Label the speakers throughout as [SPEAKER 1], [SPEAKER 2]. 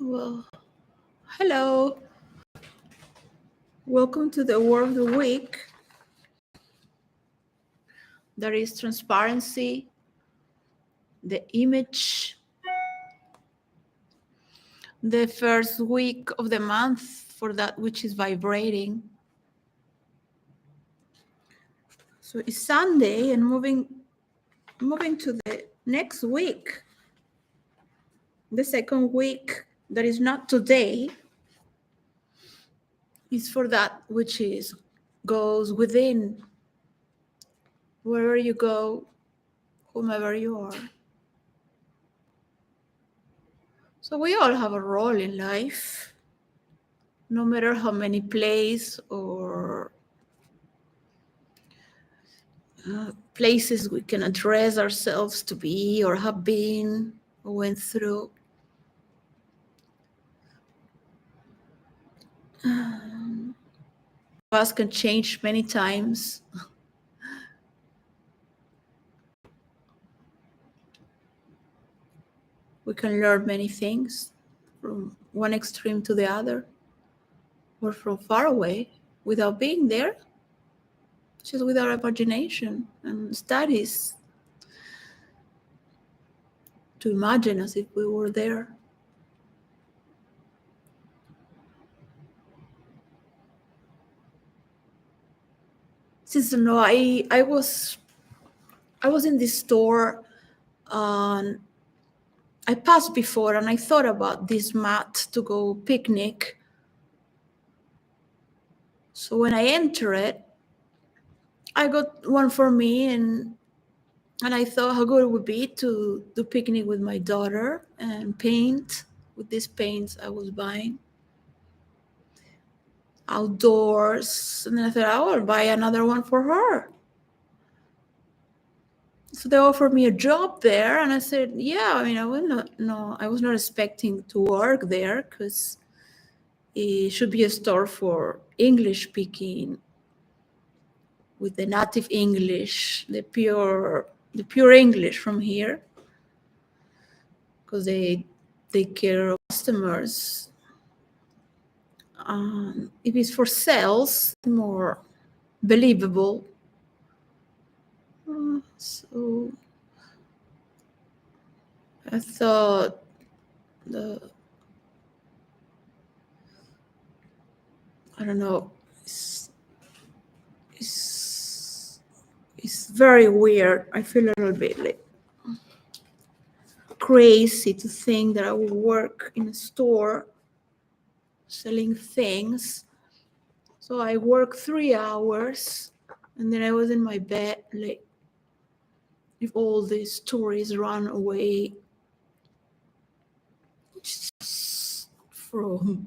[SPEAKER 1] Well, hello. Welcome to the word of the week. That is transparency, the image, the first week of the month for that which is vibrating. So it's Sunday and moving to the next week. The second week that is not today is for that which is goes within. Wherever you go, whomever you are. So we all have a role in life, no matter how many plays or places we can address ourselves to be or have been or went through. Us can change many times. We can learn many things from one extreme to the other, or from far away without being there, just with our imagination and studies to imagine as if we were there. Since I was in this store and I passed before and I thought about this mat to go picnic. So when I enter it, I got one for me and I thought how good it would be to do picnic with my daughter and paint with these paints I was buying outdoors. And then I thought I will buy another one for her. So they offered me a job there, and I said, yeah, I was not expecting to work there because it should be a store for English speaking with the native English, the pure English from here, because they take care of customers. If it's for sales, more believable. So I thought it's very weird. I feel a little bit like crazy to think that I will work in a store selling things. So I worked 3 hours and then I was in my bed like, if all these tourists run away from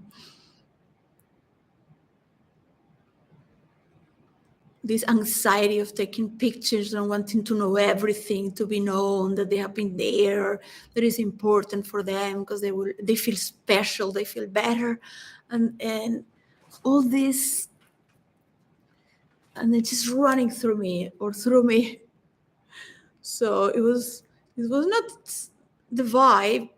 [SPEAKER 1] this anxiety of taking pictures and wanting to know everything, to be known that they have been there, that is important for them because they feel special, they feel better, and all this, and it's just running through me. So it was not the vibe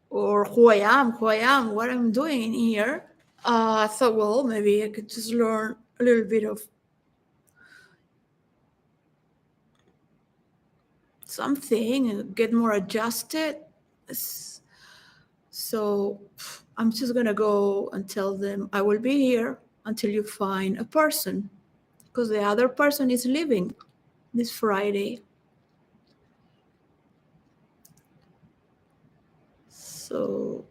[SPEAKER 1] or who I am, what I'm doing in here. I thought, well, maybe I could just learn a little bit of something and get more adjusted. So I'm just gonna go and tell them I will be here until you find a person, because the other person is leaving this Friday. So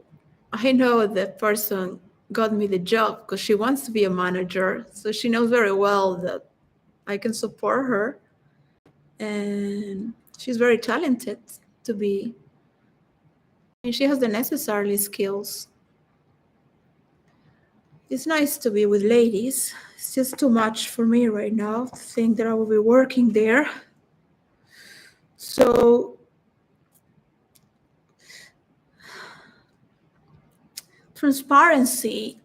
[SPEAKER 1] I know that person got me the job because she wants to be a manager. So she knows very well that I can support her. And she's very talented to be. And she has the necessary skills. It's nice to be with ladies. It's just too much for me right now to think that I will be working there. So transparency,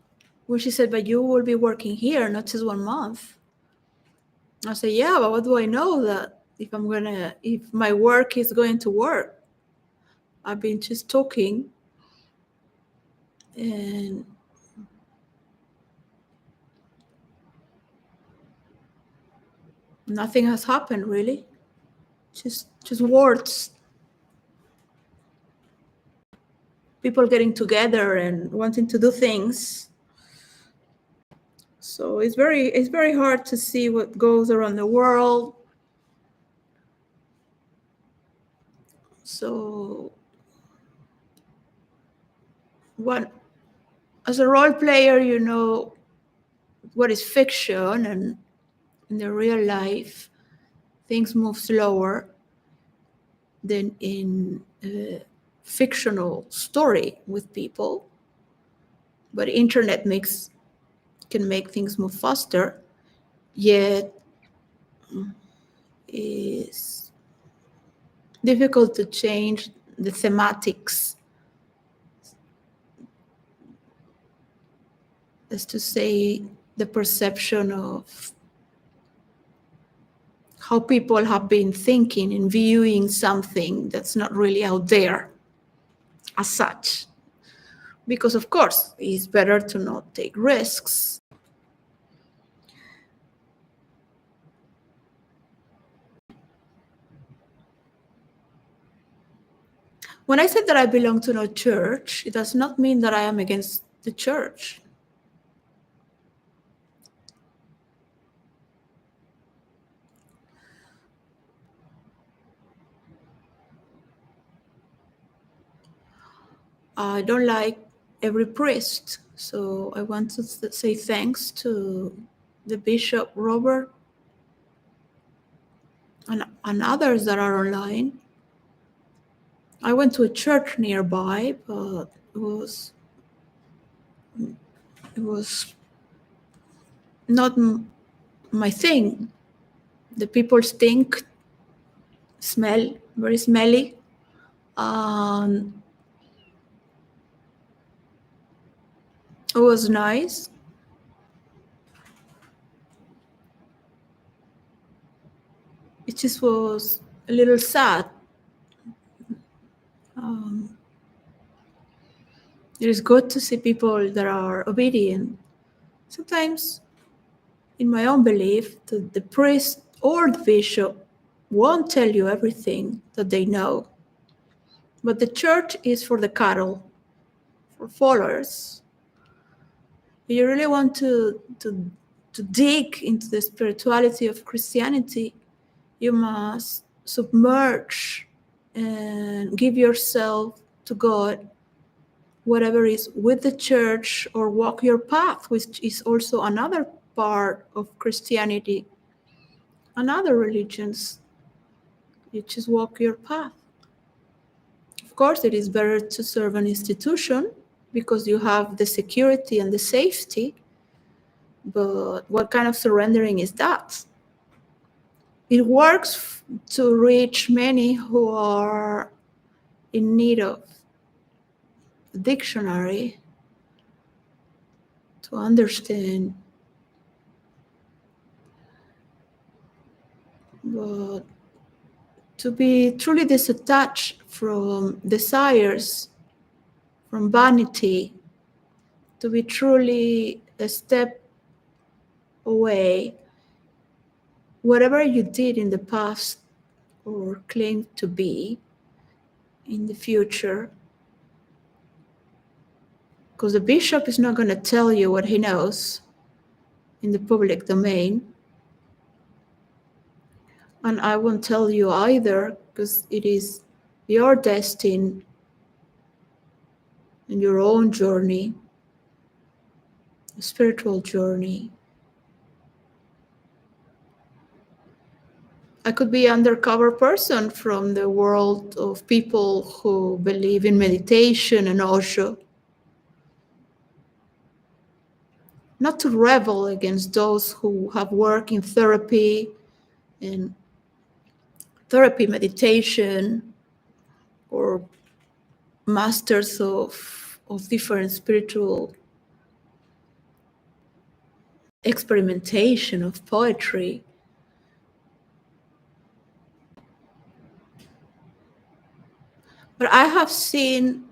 [SPEAKER 1] where she said, but you will be working here, not just 1 month. I said, yeah, but what do I know that if my work is going to work? I've been just talking And nothing has happened really. Just words. People getting together and wanting to do things. So it's very hard to see what goes around the world. So what, as a role player, you know what is fiction, and in the real life, things move slower than in a fictional story with people. But internet can make things move faster, yet is difficult to change the thematics, as to say, the perception of how people have been thinking and viewing something that's not really out there as such. Because of course, it's better to not take risks. When I said that I belong to no church, it does not mean that I am against the church. I don't like every priest, so I want to say thanks to the Bishop Robert and others that are online. I went to a church nearby, but it was not my thing. The people stink, smell, very smelly. It was nice. It just was a little sad. It is good to see people that are obedient. Sometimes, in my own belief, the priest or the bishop won't tell you everything that they know. But the church is for the cattle, for followers. If you really want to dig into the spirituality of Christianity, you must submerge and give yourself to God, whatever is with the church, or walk your path, which is also another part of Christianity and other religions. You just walk your path. Of course, it is better to serve an institution because you have the security and the safety, but what kind of surrendering is that? It works to reach many who are in need of a dictionary to understand, but to be truly disattached from desires, from vanity, to be truly a step away, whatever you did in the past or claim to be in the future, because the bishop is not going to tell you what he knows in the public domain. And I won't tell you either, because it is your destiny and your own journey, a spiritual journey. I could be an undercover person from the world of people who believe in meditation and Osho. Not to rebel against those who have worked in therapy and therapy meditation, or masters of different spiritual experimentation of poetry. But I have seen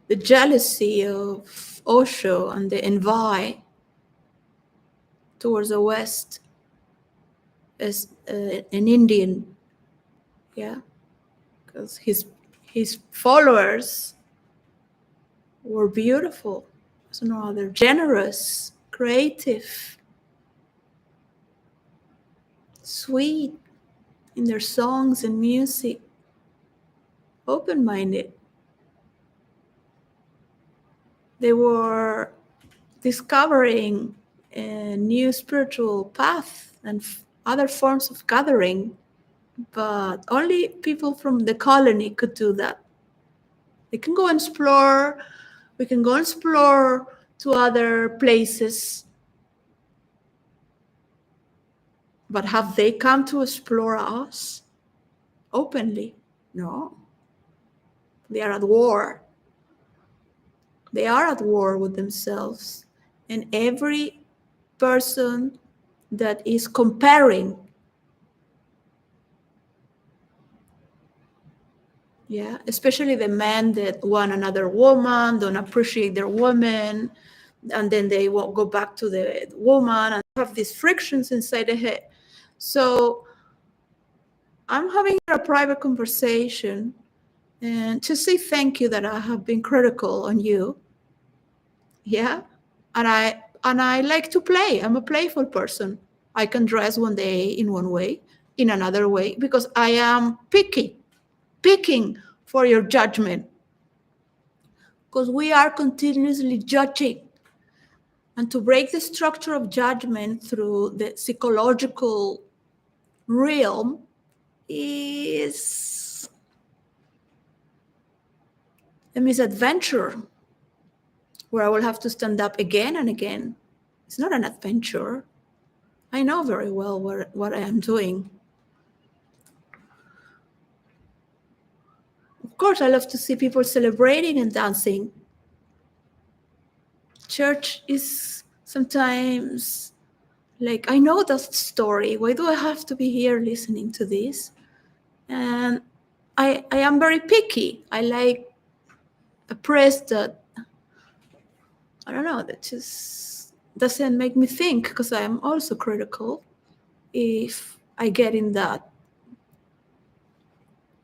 [SPEAKER 1] the jealousy of Osho and the 𝙬𝙤𝙖𝙩 towards the west as an Indian, yeah, because his followers were beautiful. There's no other. Generous, creative, sweet in their songs and music, open-minded. They were discovering a new spiritual path and other forms of gathering, but only people from the colony could do that. They can go and explore, we can go and explore to other places, but have they come to explore us openly? No. They are at war. They are at war with themselves. And every person that is comparing, yeah, especially the men that want another woman, don't appreciate their woman, and then they won't go back to the woman and have these frictions inside the head. So I'm having a private conversation and to say thank you that I have been critical on you. Yeah. And I like to play. I'm a playful person. I can dress one day in one way, in another way, because I am picking for your judgment. Because we are continuously judging. And to break the structure of judgment through the psychological realm is a misadventure where I will have to stand up again and again. It's not an adventure. I know very well what I am doing. Of course, I love to see people celebrating and dancing. Church is sometimes like, I know that story. Why do I have to be here listening to this? And I am very picky. I like a press that, I don't know, that just doesn't make me think, because I am also critical if I get in that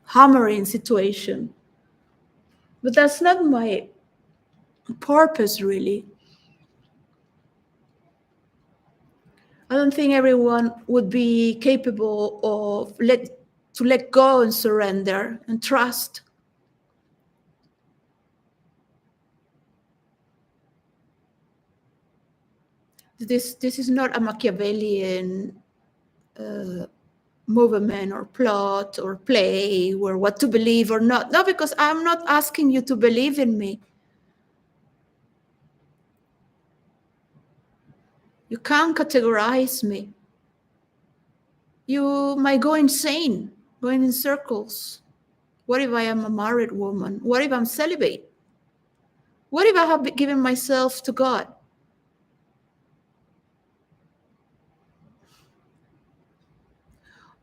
[SPEAKER 1] hammering situation. But that's not my purpose, really. I don't think everyone would be capable of to let go and surrender and trust. This is not a Machiavellian movement or plot or play or what to believe or not. No, because I'm not asking you to believe in me. You can't categorize me. You might go insane, going in circles. What if I am a married woman? What if I'm celibate? What if I have given myself to God?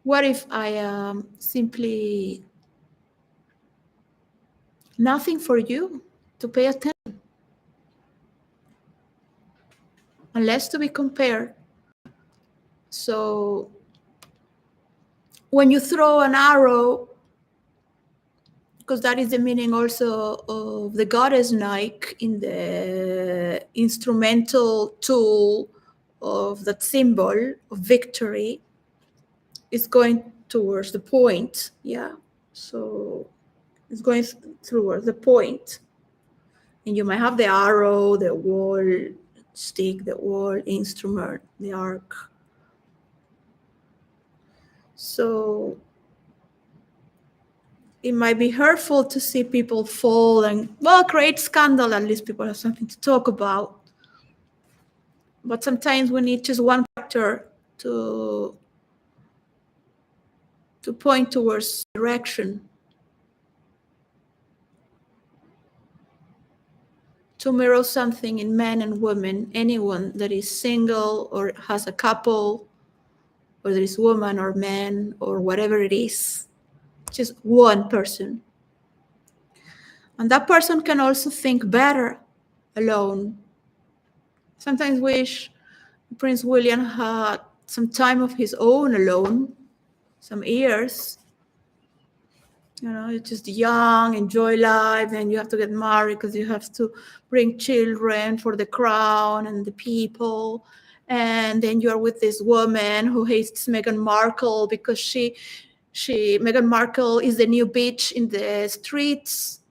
[SPEAKER 1] What if I am simply nothing for you to pay attention? Unless to be compared. So when you throw an arrow, because that is the meaning also of the goddess Nike in the instrumental tool of that symbol of victory, is going towards the point. Yeah. So it's going towards the point. And you might have the arrow, the wall stick, the wall instrument, the arc. So it might be hurtful to see people fall and, well, create scandal. At least people have something to talk about. But sometimes we need just one factor to point towards direction. To mirror something in men and women, anyone that is single or has a couple, or there is woman or man or whatever it is, just one person. And that person can also think better alone. Sometimes wish Prince William had some time of his own alone, some years. You know, you're just young, enjoy life, and you have to get married because you have to bring children for the crown and the people. And then you're with this woman who hates Meghan Markle because Meghan Markle is the new bitch in the streets.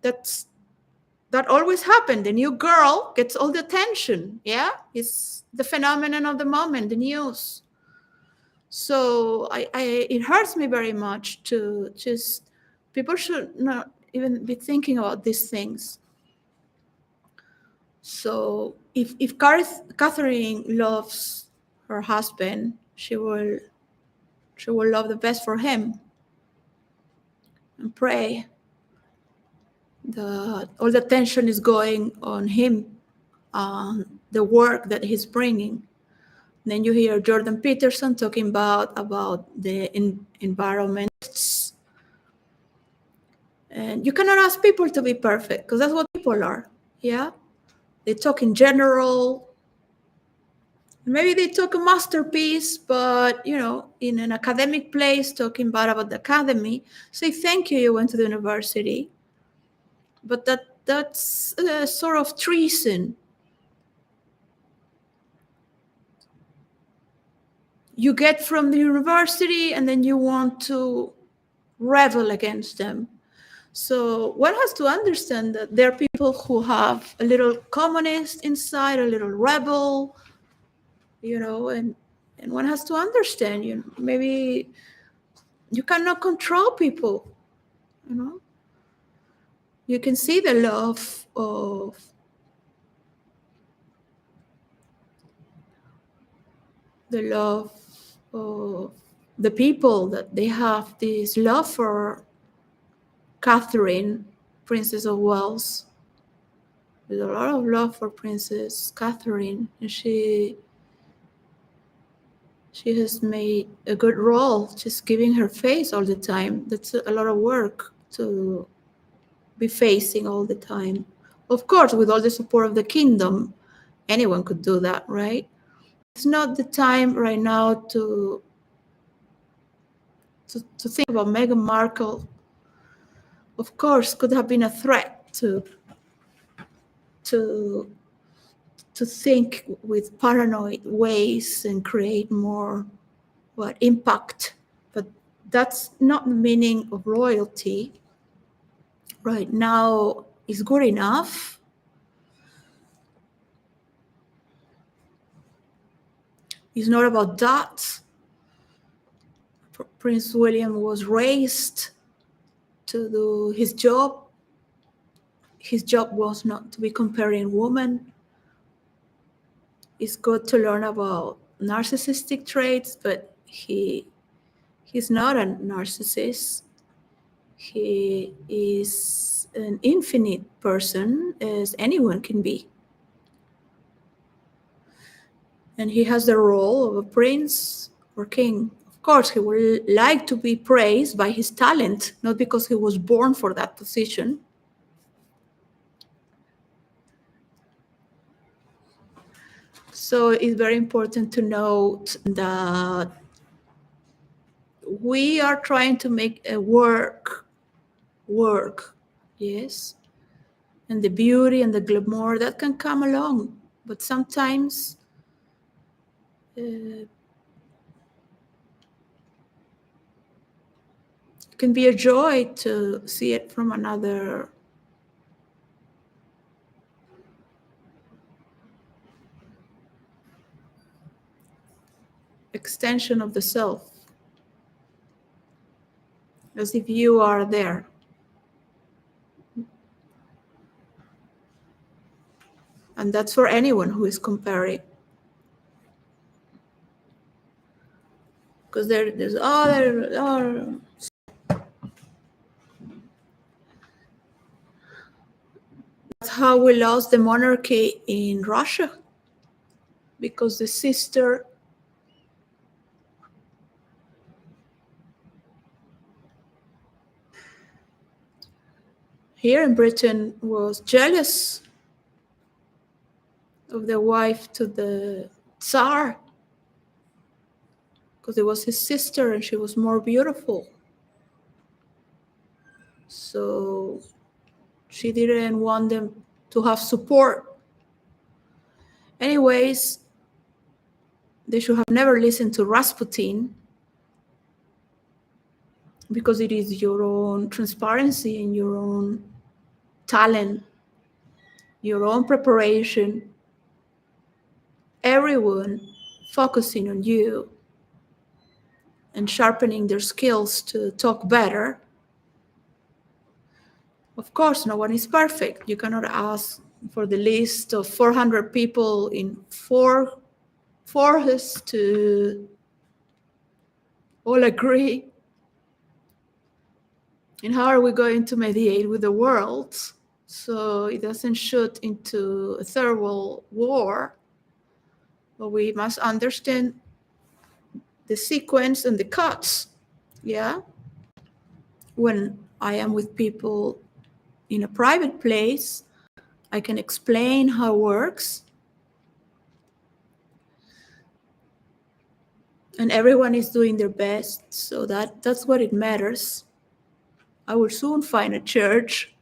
[SPEAKER 1] That always happened. The new girl gets all the attention. Yeah, it's the phenomenon of the moment, the news. So it hurts me very much to just, people should not even be thinking about these things. So if Catherine loves her husband, she will love the best for him and pray that all the attention is going on him, on the work that he's bringing. Then you hear Jordan Peterson talking about the environments. And you cannot ask people to be perfect because that's what people are. Yeah, they talk in general. Maybe they talk a masterpiece, but you know, in an academic place, talking bad about the academy, say thank you, you went to the university. But that's a sort of treason. You get from the university and then you want to rebel against them. So one has to understand that there are people who have a little communist inside, a little rebel, you know, and one has to understand, you know, maybe you cannot control people, you know. You can see the love of the people, that they have this love for Catherine, Princess of Wales. There's a lot of love for Princess Catherine, and she has made a good role, just giving her face all the time. That's a lot of work to be facing all the time. Of course, with all the support of the kingdom, anyone could do that, right? It's not the time right now to think about Meghan Markle. Of course, could have been a threat to think with paranoid ways and create more impact. But that's not the meaning of royalty. Right now is good enough. It's not about that. Prince William was raised to do his job. His job was not to be comparing women. It's good to learn about narcissistic traits, but he's not a narcissist. He is an infinite person, as anyone can be. And he has the role of a prince or king. Of course, he would like to be praised by his talent, not because he was born for that position. So it's very important to note that we are trying to make a work, yes, and the beauty and the glamour that can come along, but sometimes it can be a joy to see it from another extension of the self, as if you are there. And that's for anyone who is comparing. Because there's other that's how we lost the monarchy in Russia, because the sister here in Britain was jealous of the wife to the Tsar, because it was his sister and she was more beautiful. So she didn't want them to have support. Anyways, they should have never listened to Rasputin, because it is your own transparency and your own talent, your own preparation, everyone focusing on you and sharpening their skills to talk better. Of course, no one is perfect. You cannot ask for the list of 400 people in 4 forests to all agree. And how are we going to mediate with the world so it doesn't shoot into a third world war? But we must understand the sequence and the cuts. Yeah. When I am with people in a private place, I can explain how it works. And everyone is doing their best. So that's what it matters. I will soon find a church.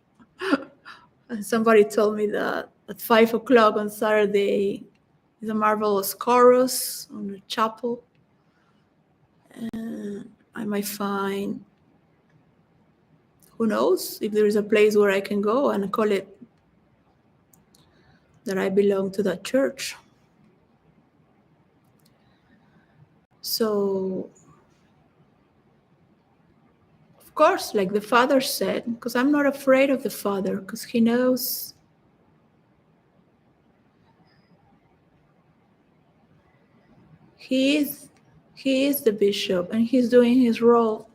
[SPEAKER 1] And somebody told me that at 5 o'clock on Saturday is a marvelous chorus on the chapel. And I might find, who knows, if there is a place where I can go and call it that I belong to that church. So, of course, like the Father said, because I'm not afraid of the Father, because he knows he is the bishop and he's doing his role.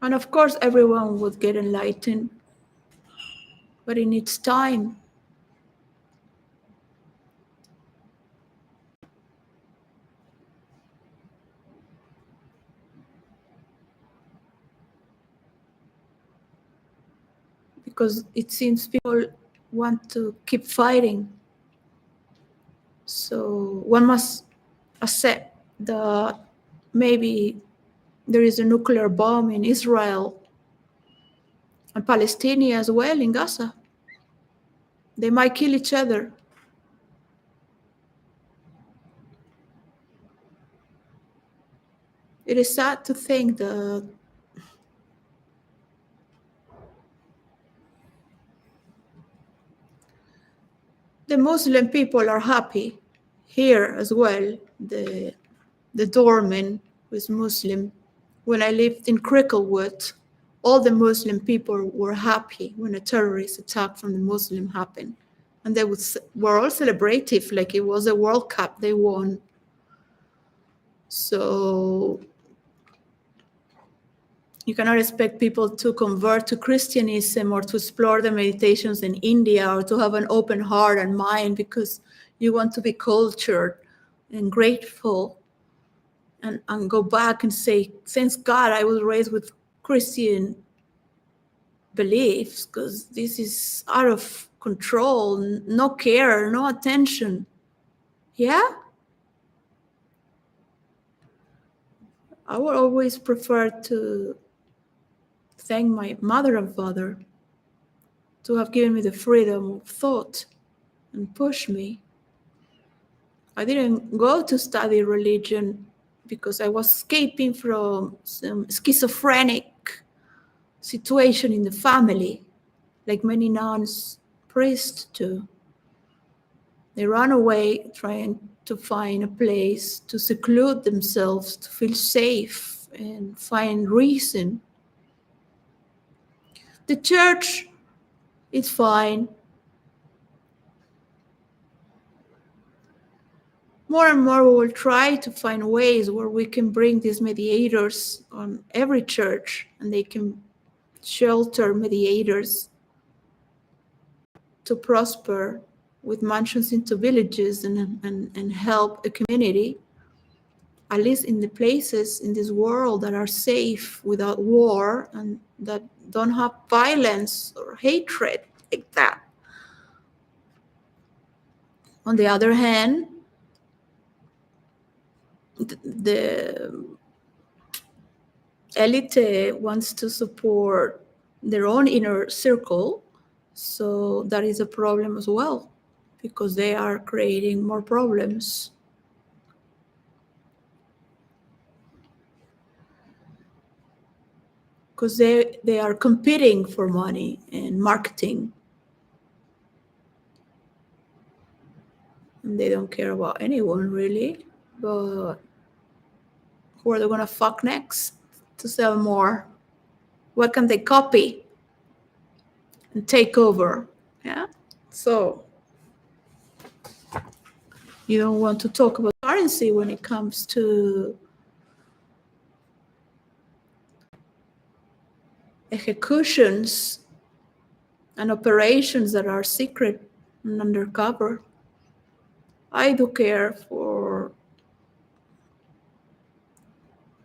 [SPEAKER 1] And of course, everyone would get enlightened, but it needs time. Because it seems people want to keep fighting. So one must accept that maybe there is a nuclear bomb in Israel and Palestine as well in Gaza. They might kill each other. It is sad to think that the Muslim people are happy here as well. The doorman was Muslim. When I lived in Cricklewood, all the Muslim people were happy when a terrorist attack from the Muslim happened. And they were all celebrative, like it was a World Cup they won. So you cannot expect people to convert to Christianism or to explore the meditations in India or to have an open heart and mind because you want to be cultured and grateful and go back and say, thanks God I was raised with Christian beliefs, because this is out of control, no care, no attention. Yeah? I would always prefer to thank my mother and father to have given me the freedom of thought and push me. I didn't go to study religion because I was escaping from some schizophrenic situation in the family, like many nuns, priests do. They run away trying to find a place to seclude themselves, to feel safe and find reason. The church is fine. More and more we will try to find ways where we can bring these mediators on every church, and they can shelter mediators to prosper with mansions into villages and help a community, at least in the places in this world that are safe without war and that don't have violence or hatred like that. On the other hand, the elite wants to support their own inner circle, so that is a problem as well, because they are creating more problems. Because they are competing for money and marketing. And they don't care about anyone really, but who are they gonna fuck next to sell more? What can they copy and take over? Yeah. So you don't want to talk about currency when it comes to executions and operations that are secret and undercover. I do care for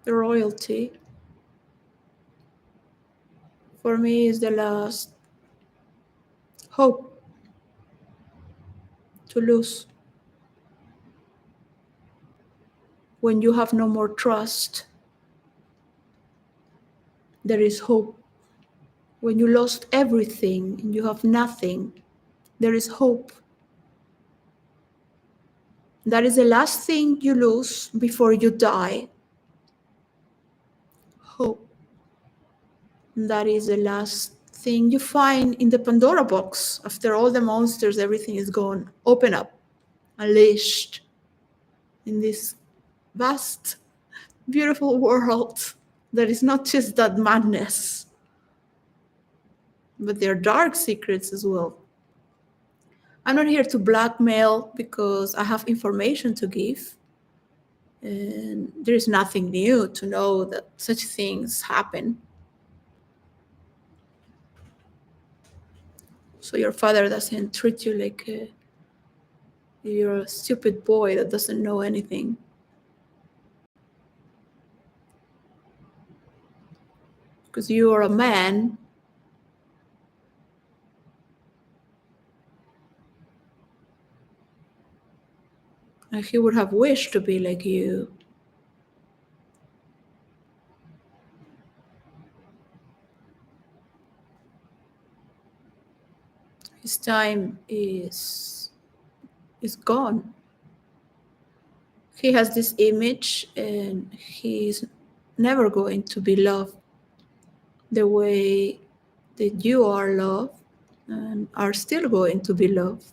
[SPEAKER 1] the royalty. For me, is the last hope to lose. When you have no more trust, there is hope. When you lost everything and you have nothing, there is hope. That is the last thing you lose before you die. Hope. And that is the last thing you find in the Pandora box. After all the monsters, everything is gone. Open up, unleashed in this vast, beautiful world that is not just that madness, but there are dark secrets as well. I'm not here to blackmail because I have information to give. And there is nothing new to know that such things happen. So your father doesn't treat you like you're a stupid boy that doesn't know anything. Because you are a man. And he would have wished to be like you. His time is gone. He has this image and he's never going to be loved the way that you are loved and are still going to be loved.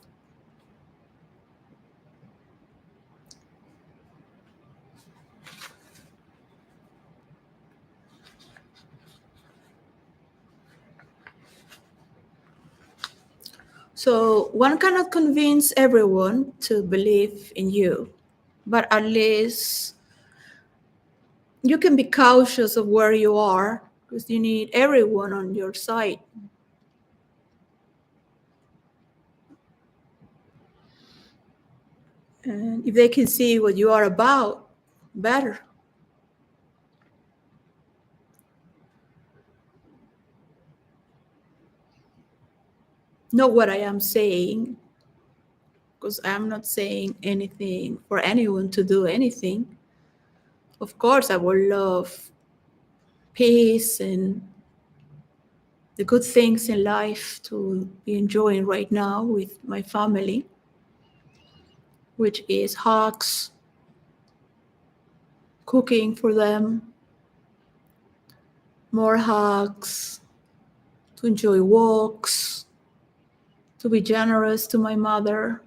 [SPEAKER 1] So one cannot convince everyone to believe in you, but at least you can be cautious of where you are because you need everyone on your side. And if they can see what you are about, better. Not what I am saying, because I'm not saying anything for anyone to do anything. Of course, I would love peace and the good things in life to be enjoying right now with my family, which is hugs, cooking for them, more hugs, to enjoy walks, to be generous to my mother,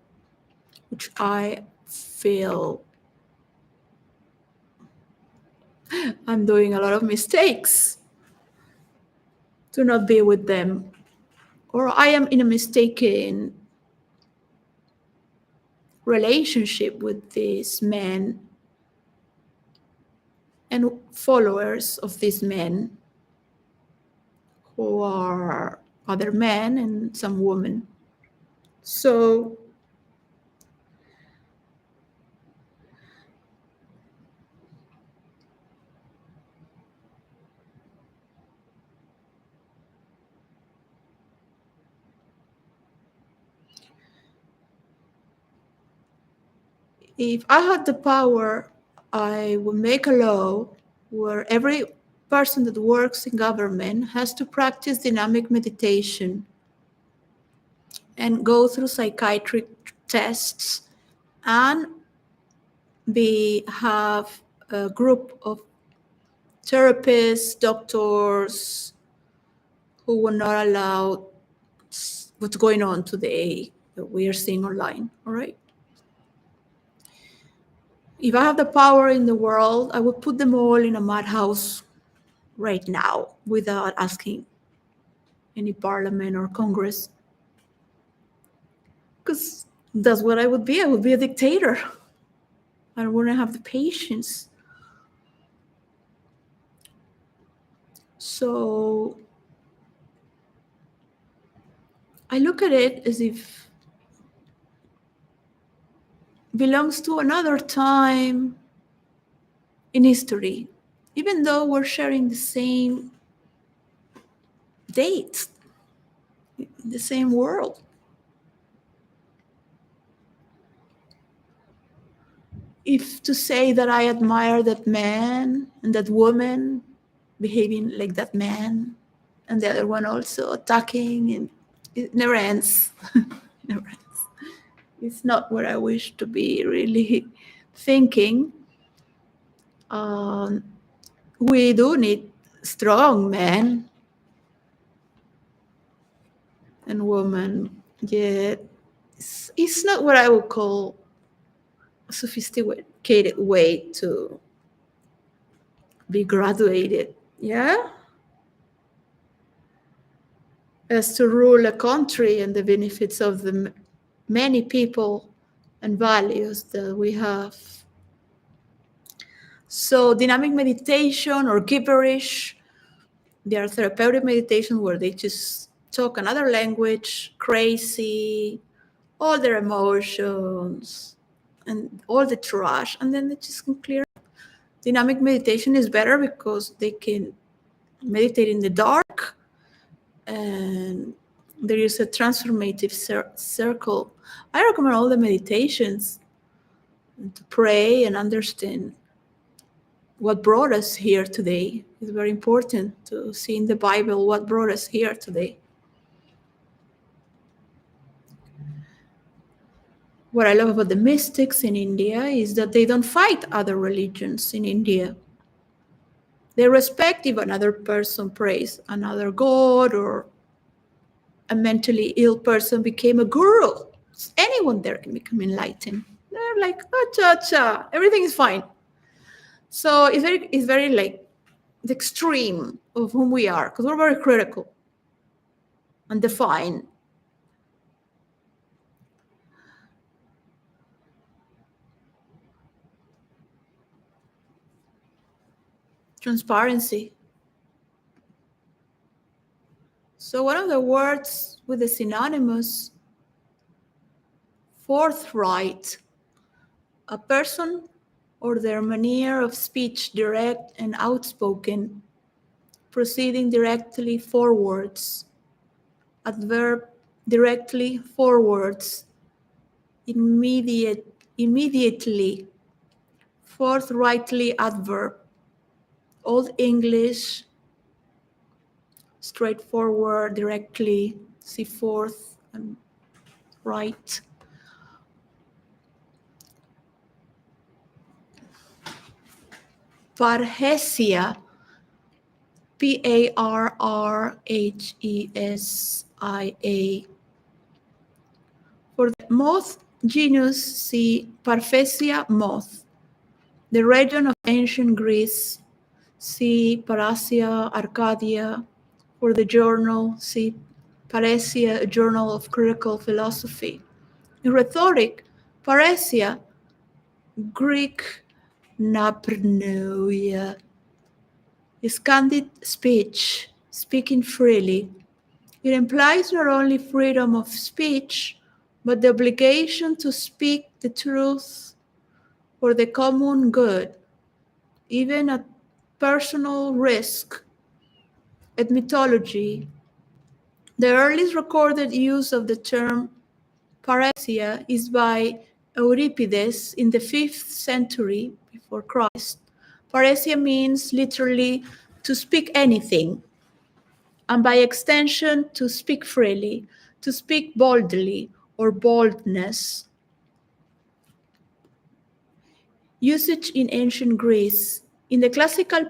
[SPEAKER 1] which I feel I'm doing a lot of mistakes to not be with them. Or I am in a mistaken relationship with these men and followers of these men who are other men and some women. So If I had the power, I would make a law where every person that works in government has to practice dynamic meditation and go through psychiatric tests and have a group of therapists, doctors who were not allowed what's going on today that we are seeing online, all right? If I have the power in the world, I would put them all in a madhouse right now without asking any parliament or Congress. Because that's what I would be. I would be a dictator. I wouldn't have the patience. So I look at it as if it belongs to another time in history, even though we're sharing the same dates, the same world. If to say that I admire that man and that woman behaving like that man, and the other one also attacking, and it never ends. Never ends. It's not what I wish to be really thinking. We do need strong men and women, yet it's not what I would call a sophisticated way to be graduated, yeah? As to rule a country and the benefits of the many people and values that we have. So dynamic meditation or gibberish, there are therapeutic meditations where they just talk another language, crazy, all their emotions and all the trash, and then they just can clear. Dynamic meditation is better because they can meditate in the dark, and there is a transformative circle. I recommend all the meditations to pray and understand what brought us here today. It's very important to see in the Bible what brought us here today. What I love about the mystics in India is that they don't fight other religions in India. They respect if another person prays another god, or a mentally ill person became a guru. Anyone there can become enlightened. They're like, oh, cha, everything is fine. So it's very like the extreme of whom we are, because we're very critical and define. Transparency. So one of the words with the synonymous, forthright, a person or their manner of speech direct and outspoken, proceeding directly forwards. Adverb directly forwards, immediately, forthrightly adverb, Old English, straightforward, directly, see forth and right. Parrhesia, Parrhesia. For the moth genus, see Parrhesia moth. The region of ancient Greece, see Parrhesia Arcadia. For the journal, see Parrhesia, a journal of critical philosophy. In rhetoric, Parrhesia, Greek naprnoia, is candid speech, speaking freely. It implies not only freedom of speech, but the obligation to speak the truth for the common good, even at personal risk. At mythology, the earliest recorded use of the term parrhesia is by Euripides in the 5th century before Christ, paresia means literally to speak anything, and by extension, to speak freely, to speak boldly, or boldness. Usage in ancient Greece. In the classical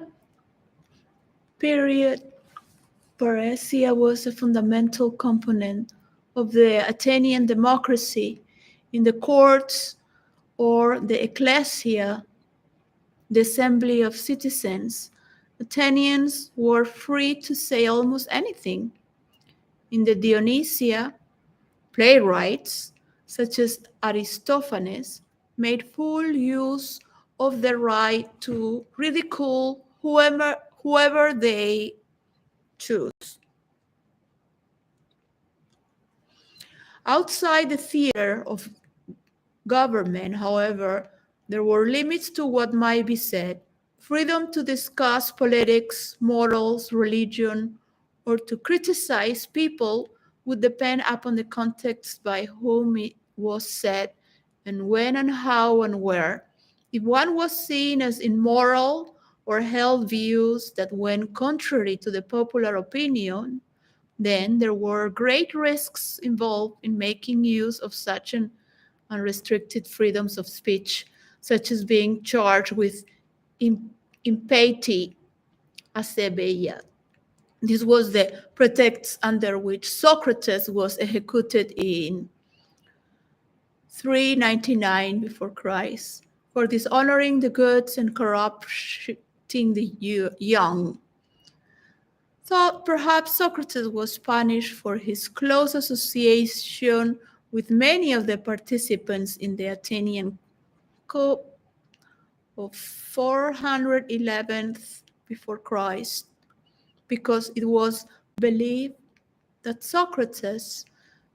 [SPEAKER 1] period, paresia was a fundamental component of the Athenian democracy. In the courts or the ecclesia, the assembly of citizens, Athenians were free to say almost anything. In the Dionysia, playwrights such as Aristophanes made full use of the right to ridicule whoever they choose. Outside the theater of government, however, there were limits to what might be said. Freedom to discuss politics, morals, religion, or to criticize people would depend upon the context by whom it was said, and when and how and where. If one was seen as immoral or held views that went contrary to the popular opinion, then there were great risks involved in making use of such an unrestricted freedoms of speech, such as being charged with impiety 𝙬𝙤𝙖𝙩. This was the pretext under which Socrates was executed in 399 before Christ for dishonoring the good and corrupting the young. So perhaps Socrates was punished for his close association with many of the participants in the Athenian coup of 411 before Christ, because it was believed that Socrates'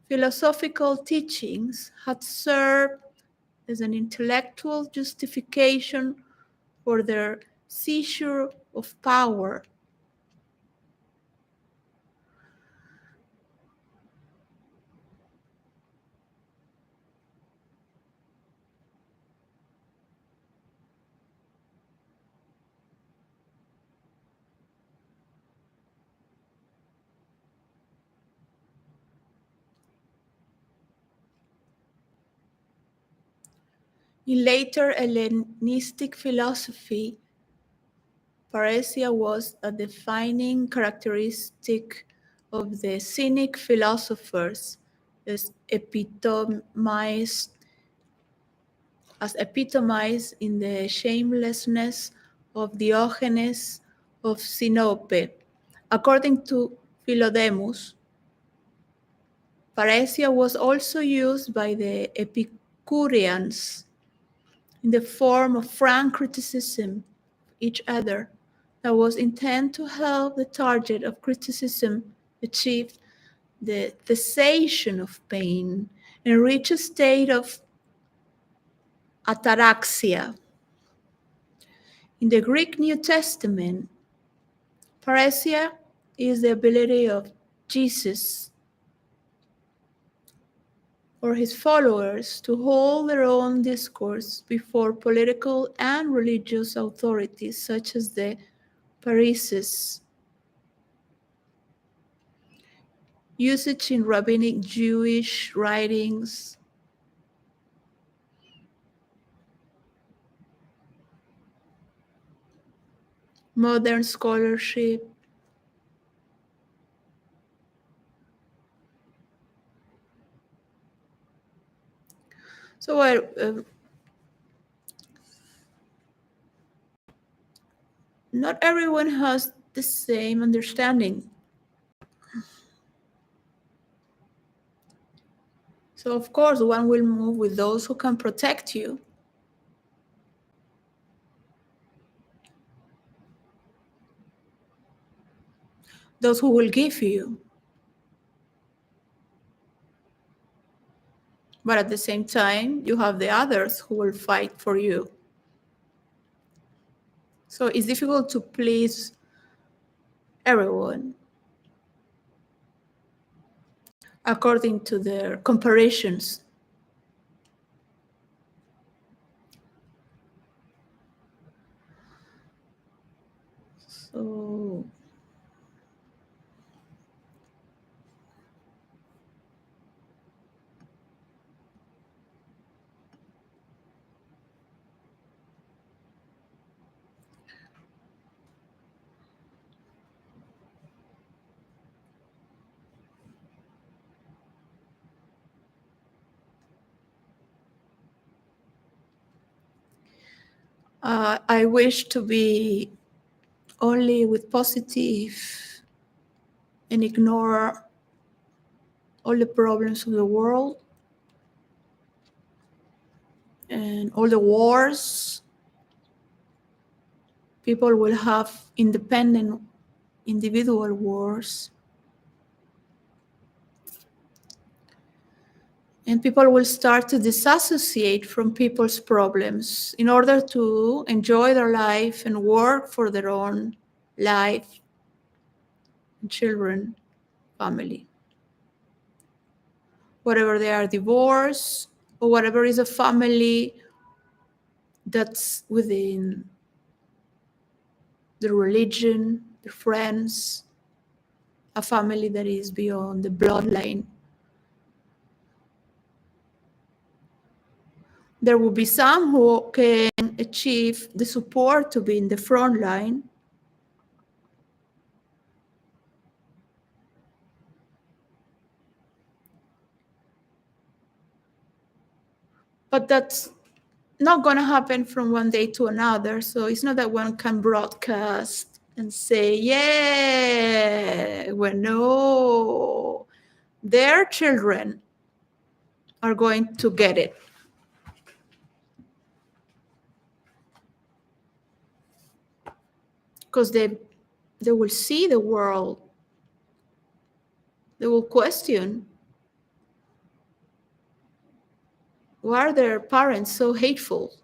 [SPEAKER 1] philosophical teachings had served as an intellectual justification for their seizure of power. In later Hellenistic philosophy, paresia was a defining characteristic of the Cynic philosophers, as epitomized in the shamelessness of Diogenes of Sinope. According to Philodemus, paresia was also used by the Epicureans in the form of frank criticism of each other that was intended to help the target of criticism achieve the cessation of pain and reach a state of ataraxia. In the Greek New Testament, paresia is the ability of Jesus or his followers to hold their own discourse before political and religious authorities such as the Pharisees. Usage in rabbinic Jewish writings, modern scholarship, so not everyone has the same understanding. So of course, one will move with those who can protect you. Those who will give you. But at the same time, you have the others who will fight for you. So it's difficult to please everyone according to their comparisons. So I wish to be only with positive and ignore all the problems of the world and all the wars. People will have independent individual wars. And people will start to disassociate from people's problems in order to enjoy their life and work for their own life, children, family. Whatever they are divorced or whatever is a family that's within the religion, the friends, a family that is beyond the bloodline. There will be some who can achieve the support to be in the front line. But that's not going to happen from one day to another. So it's not that one can broadcast and say, yeah, well, no, their children are going to get it. Because they will see the world. They will question, why are their parents so hateful?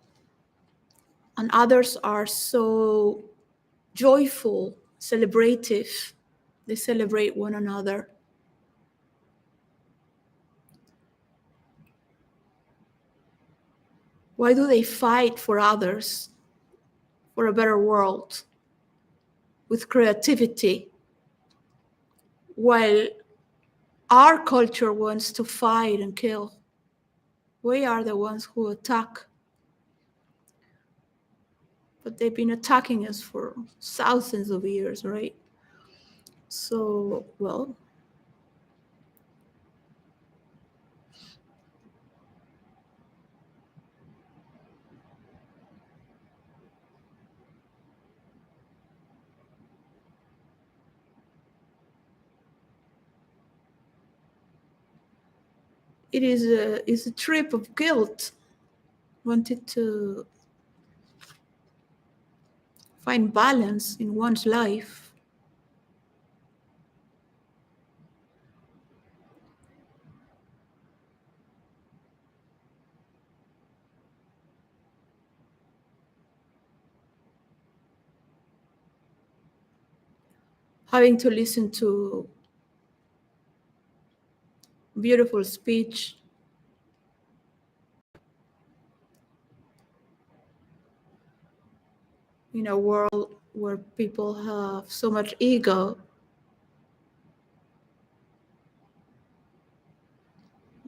[SPEAKER 1] And others are so joyful, celebrative. They celebrate one another. Why do they fight for others, for a better world, with creativity, while our culture wants to fight and kill? We are the ones who attack. But they've been attacking us for thousands of years, right? So, well, it is a trip of guilt. Wanted to find balance in one's life. Having to listen to beautiful speech, in a world where people have so much ego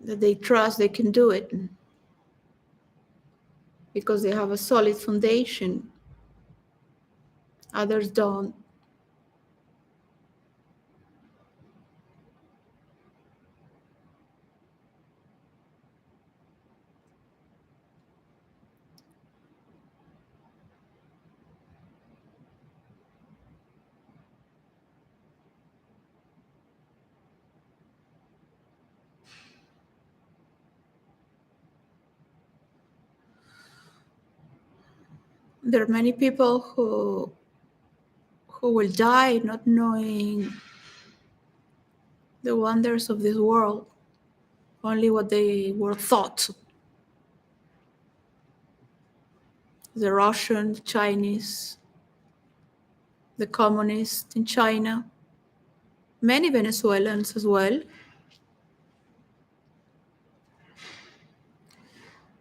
[SPEAKER 1] that they trust they can do it because they have a solid foundation. Others don't. There are many people who will die not knowing the wonders of this world, only what they were taught. The Russian, the Chinese, the communists in China, many Venezuelans as well.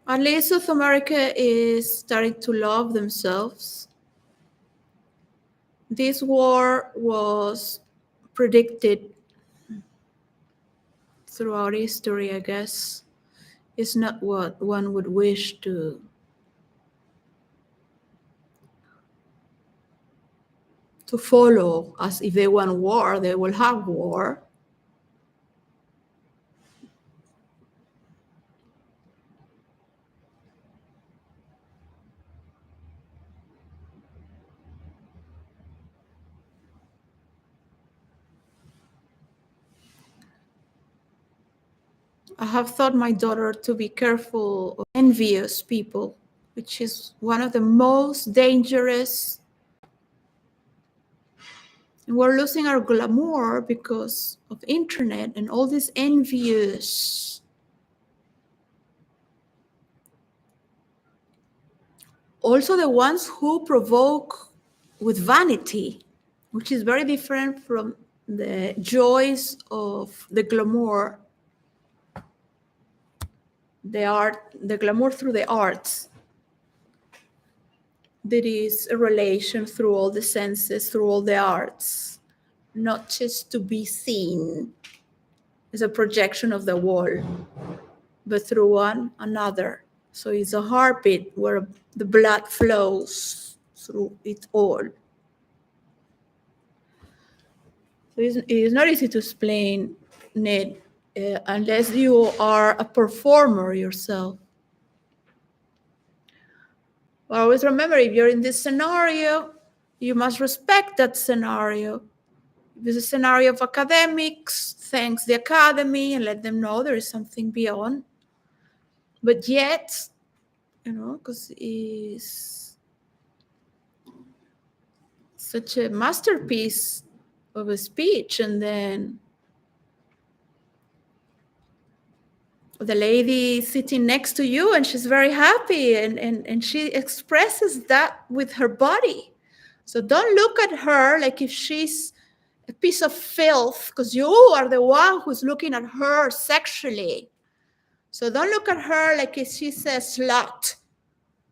[SPEAKER 1] At least South America is starting to love themselves. this war was predicted throughout history, I guess. It's not what one would wish to follow, as if they want war, they will have war. I have taught my daughter to be careful of envious people, which is one of the most dangerous. And we're losing our glamour because of internet and all these envious. Also the ones who provoke with vanity, which is very different from the joys of the glamour, the glamour through the arts. There is a relation through all the senses, through all the arts, not just to be seen as a projection of the wall, but through one another. So it's a heartbeat where the blood flows through it all. So it's not easy to explain it unless you are a performer yourself. But always remember, if you're in this scenario, you must respect that scenario. If it's a scenario of academics, thanks the academy and let them know there is something beyond. But yet, because it's such a masterpiece of a speech, and then the lady sitting next to you and she's very happy and she expresses that with her body. So don't look at her like if she's a piece of filth, because you are the one who's looking at her sexually. So don't look at her like if she's a slut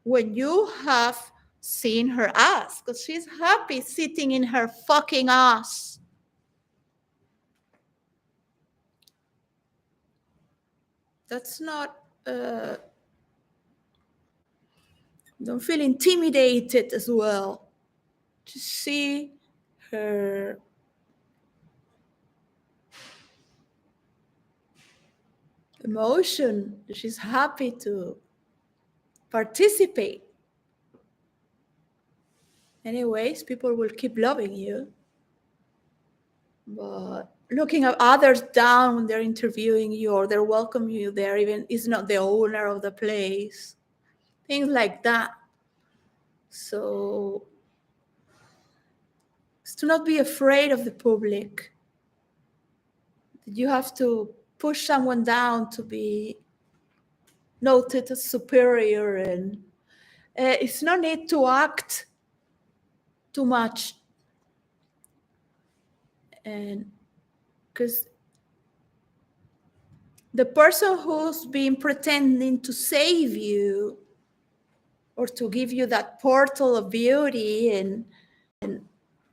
[SPEAKER 1] when you have seen her ass, because she's happy sitting in her fucking ass. That's not, don't feel intimidated as well. Just see her emotion. She's happy to participate. Anyways, people will keep loving you. But looking at others down when they're interviewing you or they're welcoming you there, even is not the owner of the place. Things like that. So it's to not be afraid of the public. You have to push someone down to be noted as superior, and it's no need to act too much. And because the person who's been pretending to save you or to give you that portal of beauty and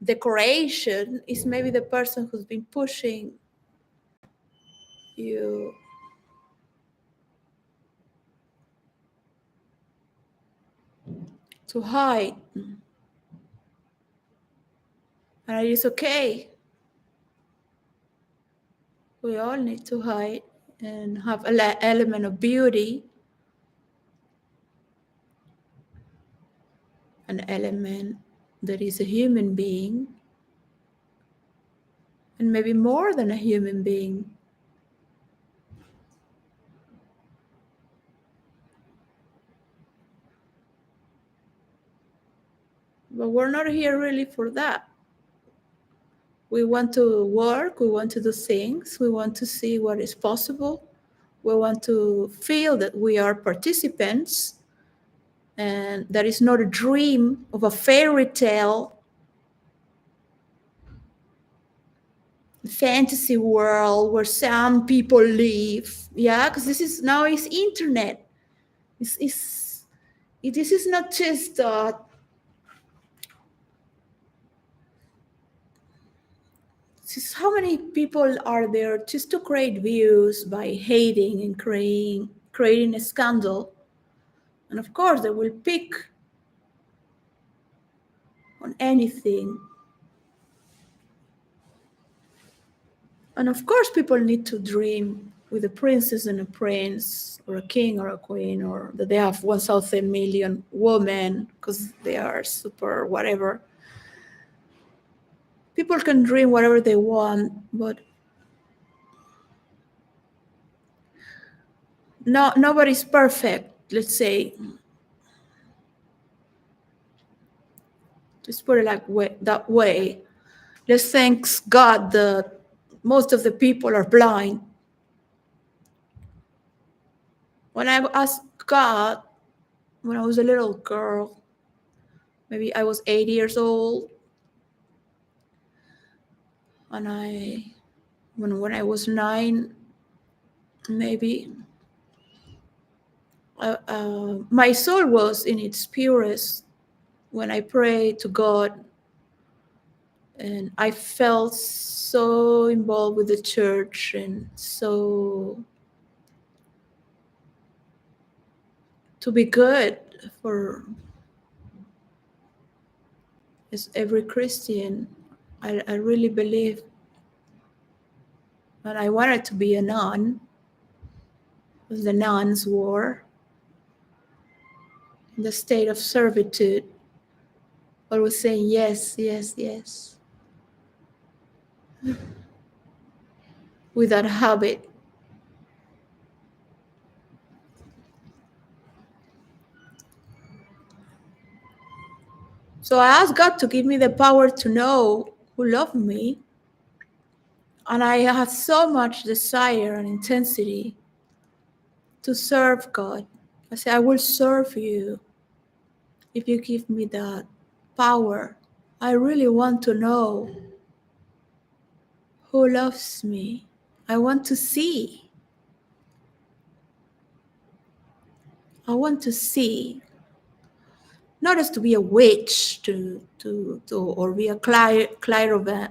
[SPEAKER 1] decoration is maybe the person who's been pushing you to hide. And it is okay. We all need to hide and have an element of beauty, an element that is a human being, and maybe more than a human being. But we're not here really for that. We want to work, we want to do things, we want to see what is possible. We want to feel that we are participants and that is not a dream of a fairy tale, fantasy world where some people live. Yeah, because this is now is internet. This is not just Just how many people are there just to create views by hating and creating a scandal? And of course, they will pick on anything. And of course, people need to dream with a princess and a prince, or a king or a queen, or that they have 1,000 million women because they are super whatever. People can dream whatever they want, but nobody's perfect, let's say. Just put it that way. Let's thank God that most of the people are blind. When I asked God, when I was a little girl, maybe I was 8 years old, and when I was 9, maybe, my soul was in its purest when I prayed to God, and I felt so involved with the church and so to be good for as every Christian. I really believe, and I wanted to be a nun, because the nuns were in the state of servitude, always saying yes, yes, yes, with that habit. So I asked God to give me the power to know who loved me, and I had so much desire and intensity to serve God. I said, I will serve you if you give me that power. I really want to know who loves me. I want to see. I want to see. Not as to be a witch or be a clairvoyant,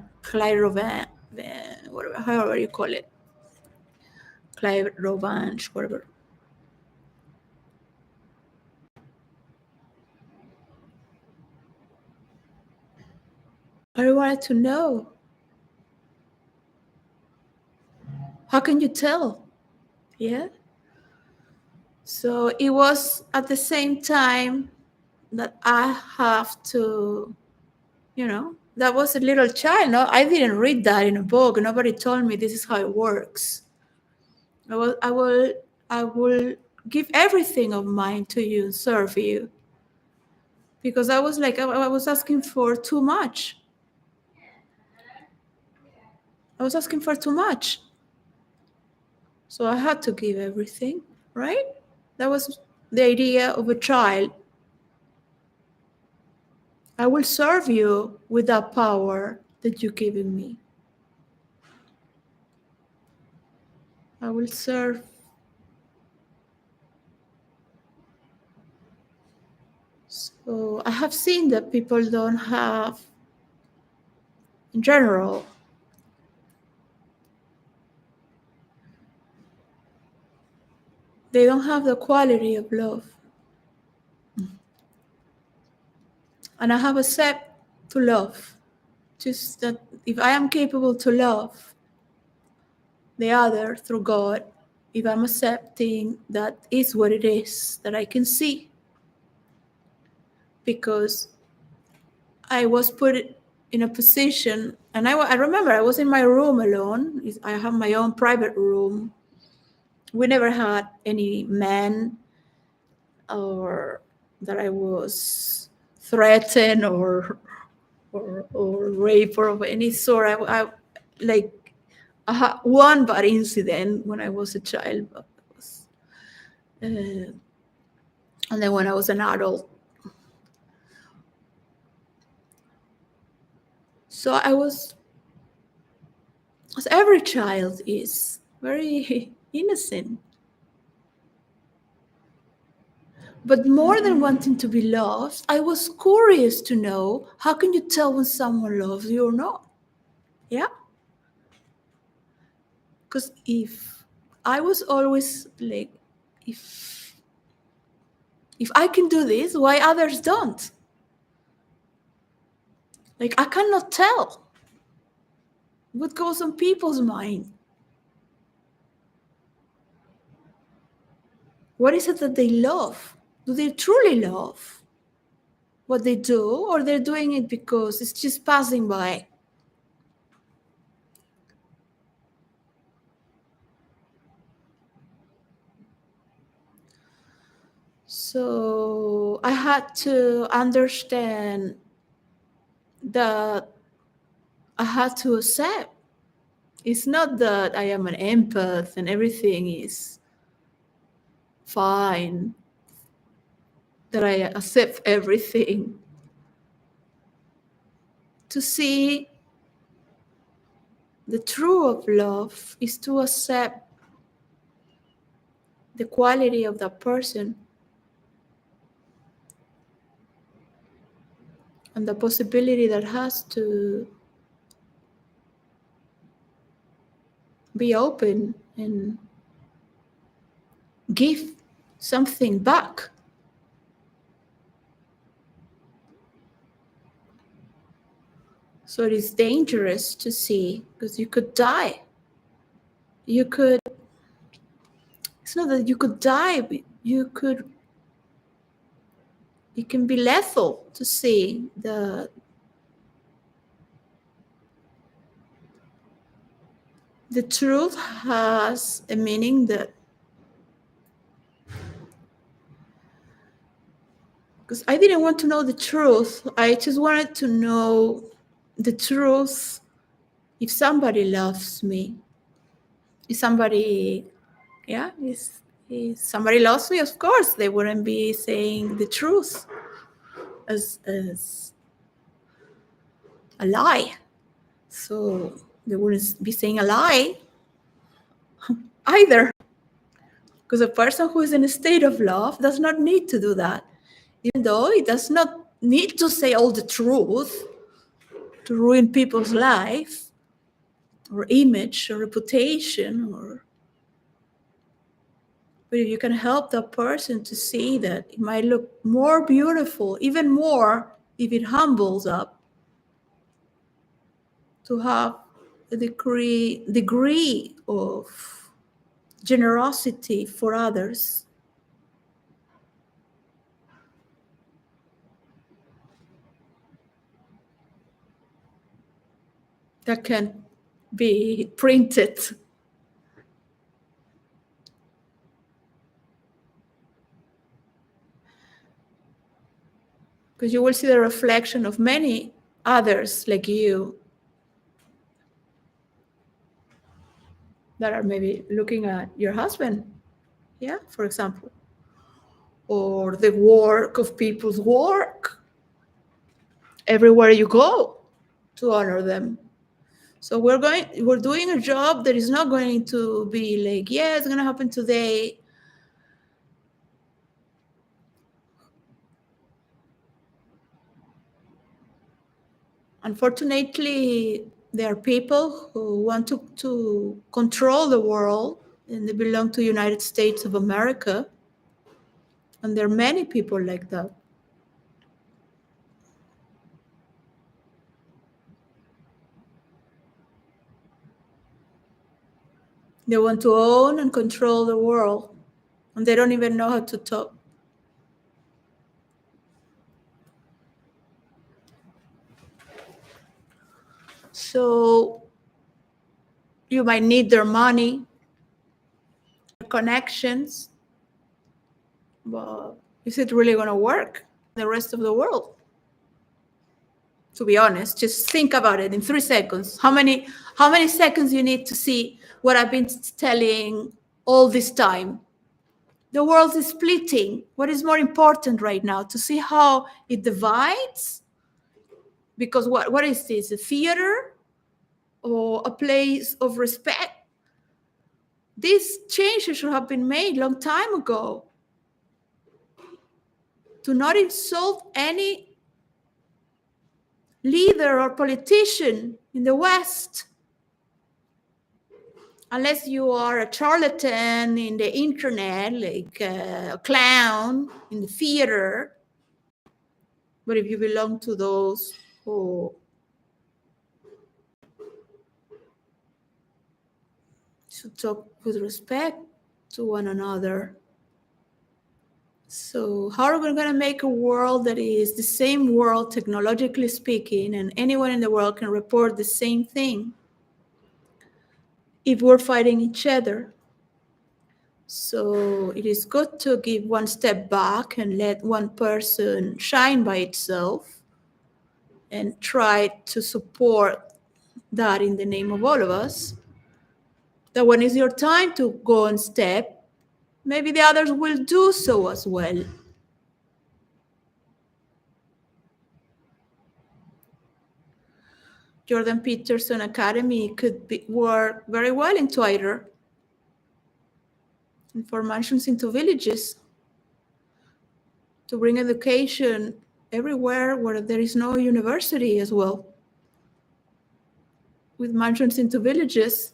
[SPEAKER 1] whatever, however you call it. Clairvoyant, whatever. I wanted to know. How can you tell? Yeah. So it was at the same time that I have to, that was a little child. No, I didn't read that in a book. Nobody told me this is how it works. I will give everything of mine to you and serve you. Because I was like, I was asking for too much. I was asking for too much. So I had to give everything, right? That was the idea of a child. I will serve you with that power that you're giving me. I will serve. So I have seen that people don't have, in general, they don't have the quality of love. And I have accepted to love. Just that if I am capable to love the other through God, if I'm accepting that is what it is, that I can see, because I was put in a position, and I remember I was in my room alone. I have my own private room. We never had any man or that I was threatened or rape or of any sort. I had one bad incident when I was a child, but and then when I was an adult. So I was, as every child is, very innocent. But more than wanting to be loved, I was curious to know, how can you tell when someone loves you or not? Yeah. Because if I was always like, if I can do this, why others don't? Like, I cannot tell what goes on people's mind. What is it that they love? Do they truly love what they do, or they're doing it because it's just passing by? So I had to understand that I had to accept. It's not that I am an empath and everything is fine, that I accept everything. To see the truth of love is to accept the quality of that person and the possibility that has to be open and give something back. So it is dangerous to see, because you could die. You could, it's not that you could die, but it can be lethal to see the truth has a meaning that, because I didn't want to know the truth. I just wanted to know the truth. If somebody loves me, if somebody, if somebody loves me, of course, they wouldn't be saying the truth as a lie. So they wouldn't be saying a lie either. Because a person who is in a state of love does not need to do that. Even though it does not need to say all the truth to ruin people's life or image or reputation, but if you can help that person to see that it might look more beautiful, even more if it humbles up, to have a degree of generosity for others, that can be printed. Because you will see the reflection of many others like you that are maybe looking at your husband, for example, or the work of people's work everywhere you go, to honor them. So we're doing a job that is not going to be like, it's going to happen today. Unfortunately, there are people who want to control the world, and they belong to the United States of America. And there are many people like that. They want to own and control the world, and they don't even know how to talk. So you might need their money, their connections, but is it really going to work in the rest of the world? To be honest, just think about it in 3 seconds. How many seconds you need to see what I've been telling all this time? The world is splitting. What is more important right now? To see how it divides? Because what is this? A theater or a place of respect? These changes should have been made long time ago. To not insult any leader or politician in the West. Unless you are a charlatan in the internet, like a clown in the theater. But if you belong to those who should talk with respect to one another. So how are we going to make a world that is the same world, technologically speaking, and anyone in the world can report the same thing if we're fighting each other? So it is good to give one step back and let one person shine by itself and try to support that in the name of all of us. That when it's your time to go and step, maybe the others will do so as well. Jordan Peterson Academy could work very well in Twitter and for mansions into villages to bring education everywhere where there is no university as well, with mansions into villages.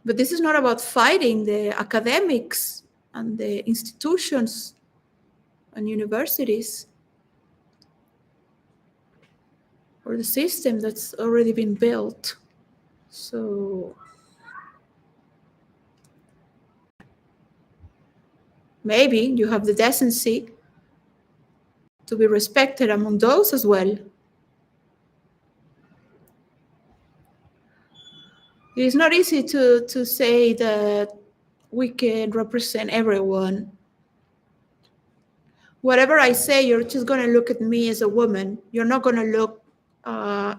[SPEAKER 1] But this is not about fighting the academics and the institutions and universities or the system that's already been built. So maybe you have the decency to be respected among those as well. It is not easy to say that we can represent everyone. Whatever I say, you're just going to look at me as a woman. You're not going to look,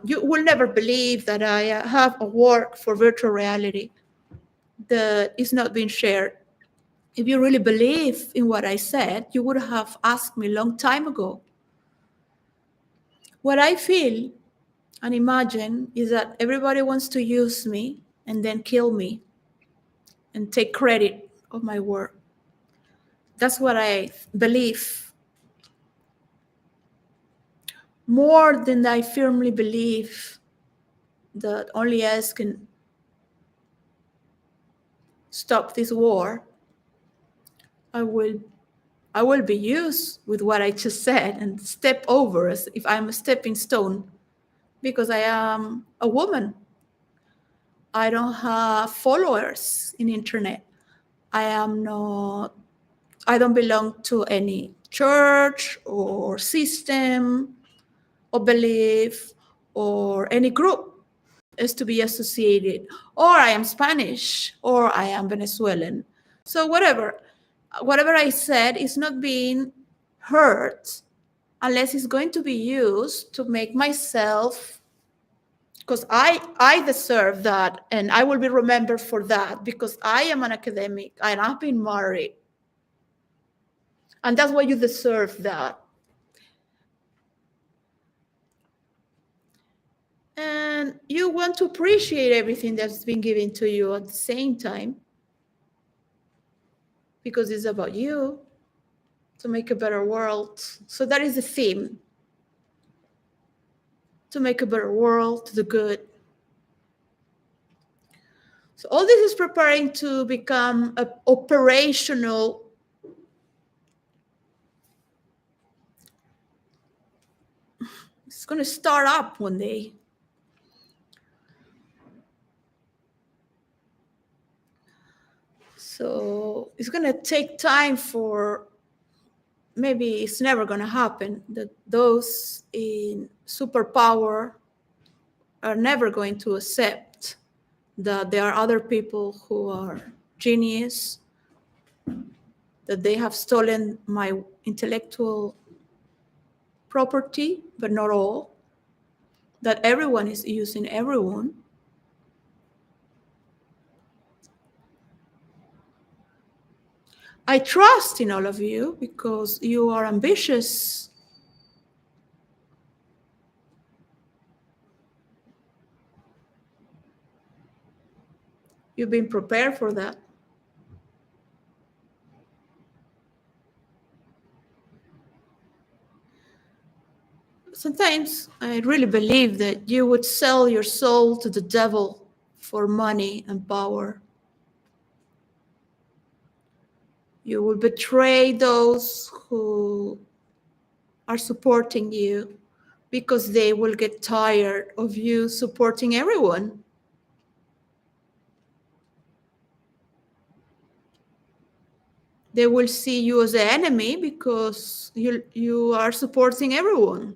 [SPEAKER 1] you will never believe that I have a work for virtual reality that is not being shared. If you really believe in what I said, you would have asked me a long time ago. What I feel and imagine is that everybody wants to use me and then kill me and take credit of my work. That's what I believe. More than I firmly believe that only us can stop this war, I will be used with what I just said and step over as if I'm a stepping stone because I am a woman. I don't have followers in internet. I don't belong to any church or system or belief or any group is to be associated. Or I am Spanish or I am Venezuelan. So whatever I said is not being heard unless it's going to be used to make myself, because I deserve that and I will be remembered for that because I am an academic and I've been married. And that's why you deserve that. And you want to appreciate everything that's been given to you at the same time because it's about you to make a better world. So that is the theme. To make a better world, to the good. So all this is preparing to become operational. It's going to start up one day. So it's going to take time for, maybe it's never going to happen, that those in superpower are never going to accept that there are other people who are genius, that they have stolen my intellectual property, but not all, that everyone is using everyone. I trust in all of you because you are ambitious. You've been prepared for that. Sometimes I really believe that you would sell your soul to the devil for money and power. You will betray those who are supporting you because they will get tired of you supporting everyone. They will see you as an enemy because you are supporting everyone.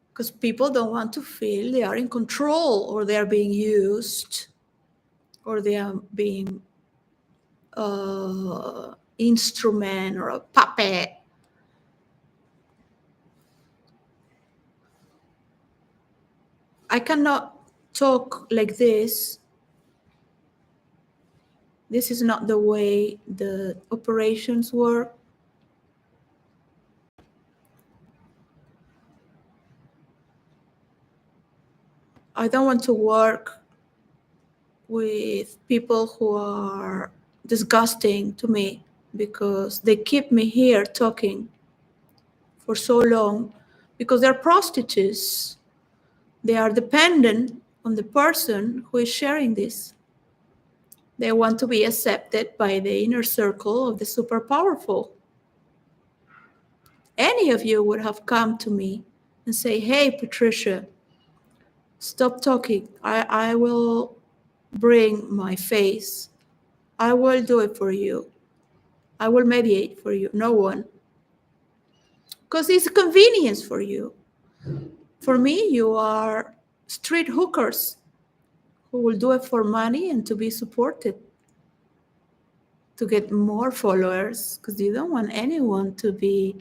[SPEAKER 1] Because people don't want to feel they are in control, or they are being used, or they are being an instrument or a puppet. I cannot talk like this. This is not the way the operations work. I don't want to work with people who are disgusting to me because they keep me here talking for so long because they're prostitutes. They are dependent on the person who is sharing this. They want to be accepted by the inner circle of the super powerful. Any of you would have come to me and say, hey, Patricia, stop talking. I will bring my face. I will do it for you. I will mediate for you. No one. Because it's a convenience for you. For me, you are street hookers who will do it for money and to be supported, to get more followers, because you don't want anyone to be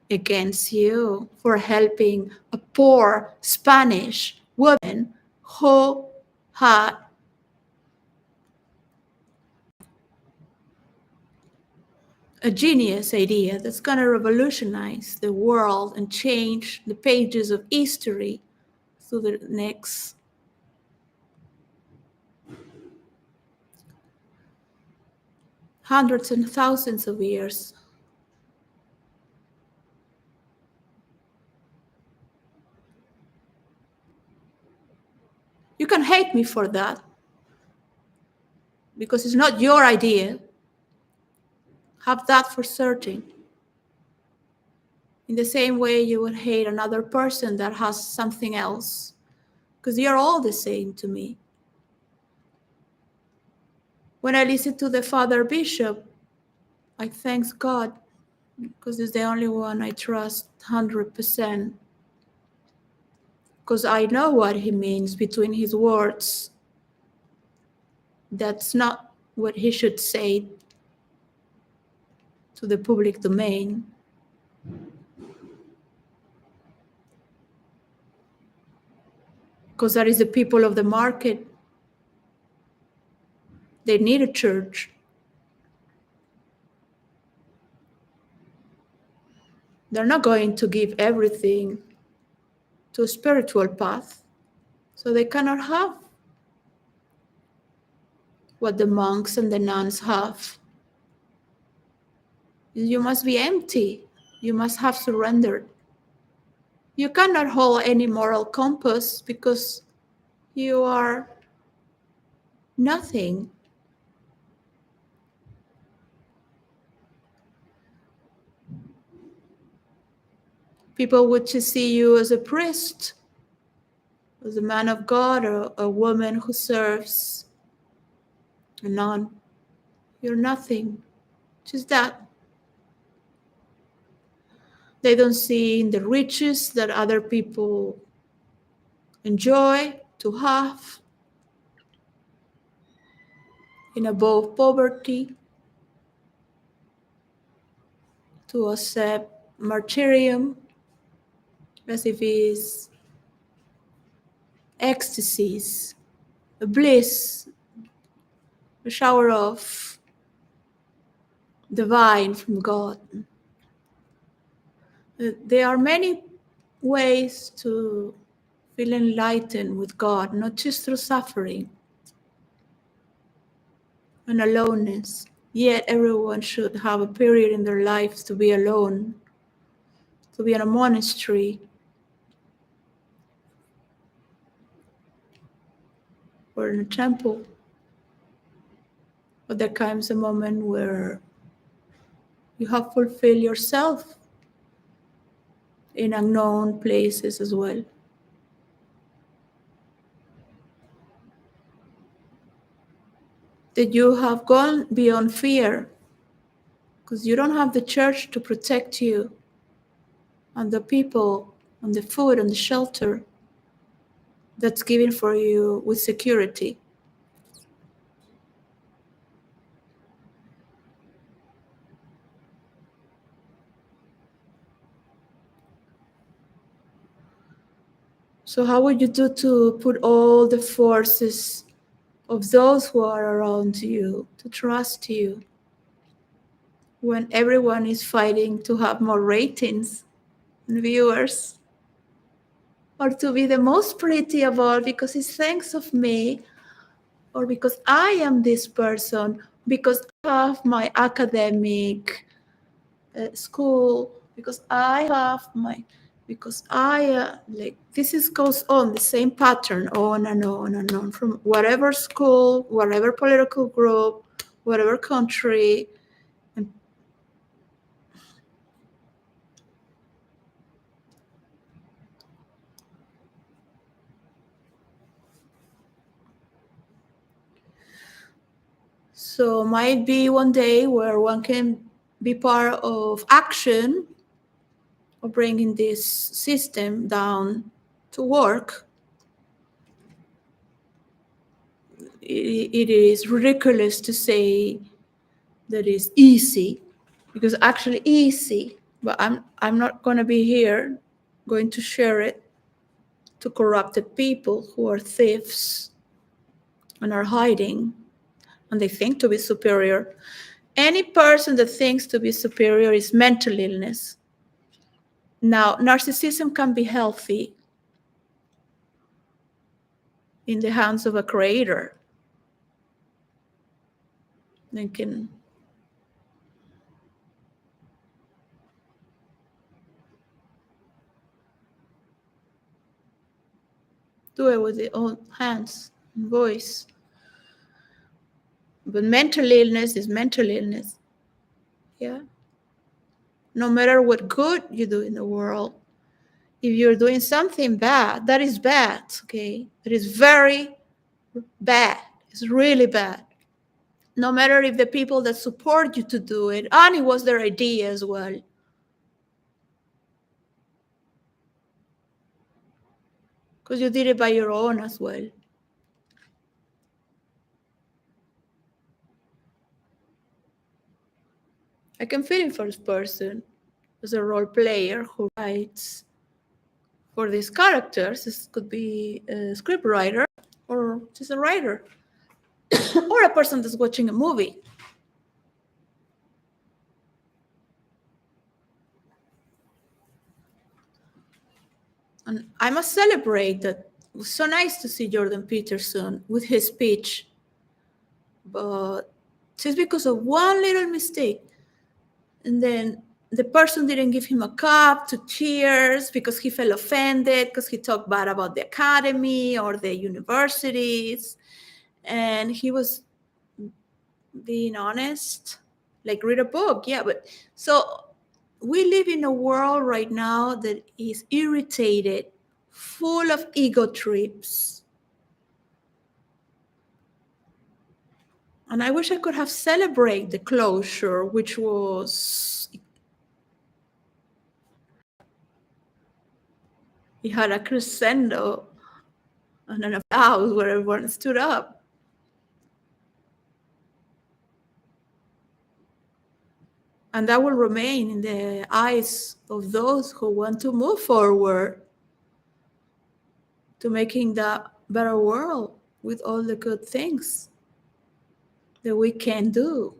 [SPEAKER 1] against you for helping a poor Spanish woman who had a genius idea that's going to revolutionize the world and change the pages of history through the next hundreds and thousands of years. You can hate me for that because it's not your idea. Have that for certain. In the same way you would hate another person that has something else, because you're all the same to me. When I listen to the Father Bishop, I thank God because he's the only one I trust 100%. Because I know what he means between his words. That's not what he should say to the public domain. Because that is the people of the market. They need a church. They're not going to give everything to a spiritual path. So they cannot have what the monks and the nuns have. You must be empty. You must have surrendered. You cannot hold any moral compass because you are nothing. People would just see you as a priest, as a man of God, or a woman who serves a nun. You're nothing, just that. They don't see in the riches that other people enjoy to have, in above poverty, to accept martyrium as if it's ecstasies, a bliss, a shower of divine from God. There are many ways to feel enlightened with God, not just through suffering and aloneness. Yet everyone should have a period in their lives to be alone, to be in a monastery, or in a temple. But there comes a moment where you have fulfilled yourself in unknown places as well. That you have gone beyond fear, because you don't have the church to protect you and the people and the food and the shelter that's given for you with security. So how would you do to put all the forces of those who are around you to trust you when everyone is fighting to have more ratings and viewers, or to be the most pretty of all because it thinks of me, or because I am this person, because I have my academic school, because I have my, because I like this is goes on the same pattern on and on and on, from whatever school, whatever political group, whatever country. And so might be one day where one can be part of action of bringing this system down to work. It is ridiculous to say that it's easy, because actually easy, but I'm not going to be here going to share it to corrupted people who are thieves and are hiding and they think to be superior. Any person that thinks to be superior is mental illness. Now, narcissism can be healthy in the hands of a creator. They can do it with their own hands and voice. But mental illness is mental illness. Yeah. No matter what good you do in the world, if you're doing something bad, that is bad, okay? It is very bad. It's really bad. No matter if the people that support you to do it, and it was their idea as well. Because you did it by your own as well. I can feel in first person as a role player who writes for these characters. This could be a script writer or just a writer or a person that's watching a movie. And I must celebrate that. It was so nice to see Jordan Peterson with his speech, but just because of one little mistake, and then the person didn't give him a cup to cheers because he felt offended because he talked bad about the academy or the universities, and he was being honest, like read a book. Yeah, but so we live in a world right now that is irritated, full of ego trips. And I wish I could have celebrated the closure, which was, it had a crescendo and an applause where everyone stood up. And that will remain in the eyes of those who want to move forward to making that better world with all the good things that we can do.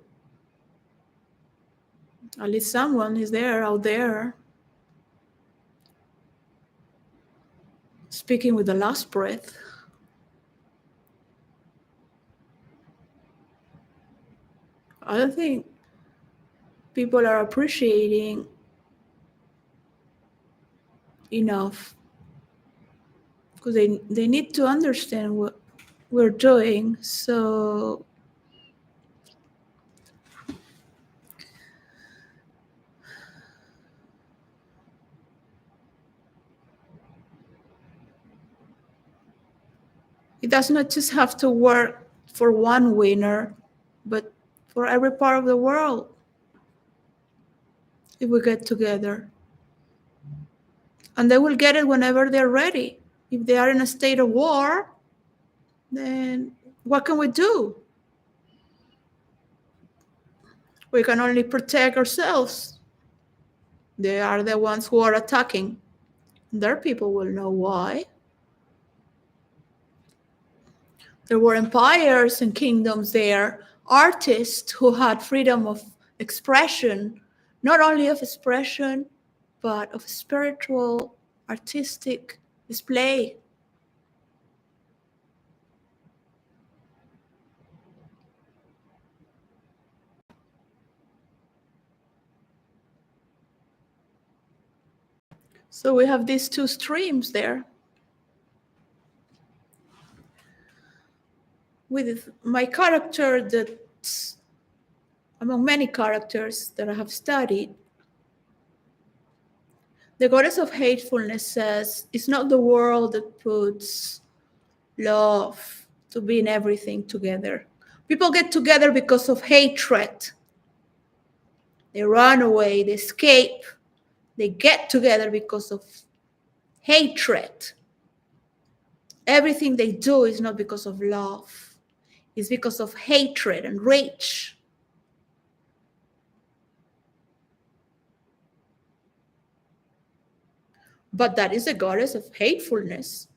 [SPEAKER 1] At least someone is there out there speaking with the last breath. I don't think people are appreciating enough, because they need to understand we're doing. So it does not just have to work for one winner, but for every part of the world if we get together. And they will get it whenever they're ready. If they are in a state of war, then what can we do? We can only protect ourselves. They are the ones who are attacking. Their people will know why. There were empires and kingdoms there, artists who had freedom of expression, not only of expression, but of spiritual, artistic display. So we have these two streams there. With my character, that among many characters that I have studied, the goddess of hatefulness says it's not the world that puts love to be in everything together. People get together because of hatred. They run away, they escape, they get together because of hatred. Everything they do is not because of love, it's because of hatred and rage. But that is a goddess of hatefulness.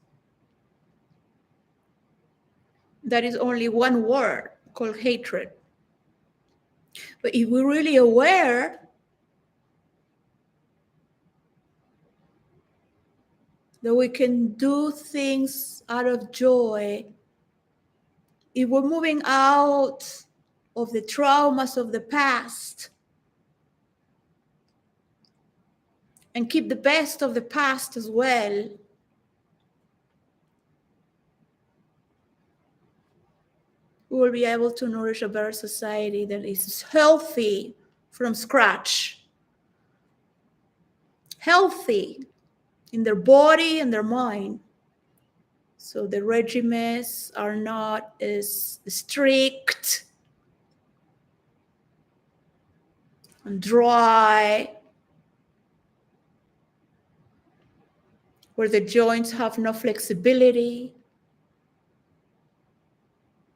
[SPEAKER 1] That is only one word called hatred. But if we're really aware that we can do things out of joy, if we're moving out of the traumas of the past and keep the best of the past as well, we will be able to nourish a better society that is healthy from scratch. Healthy in their body and their mind. So the regimes are not as strict and dry, where the joints have no flexibility.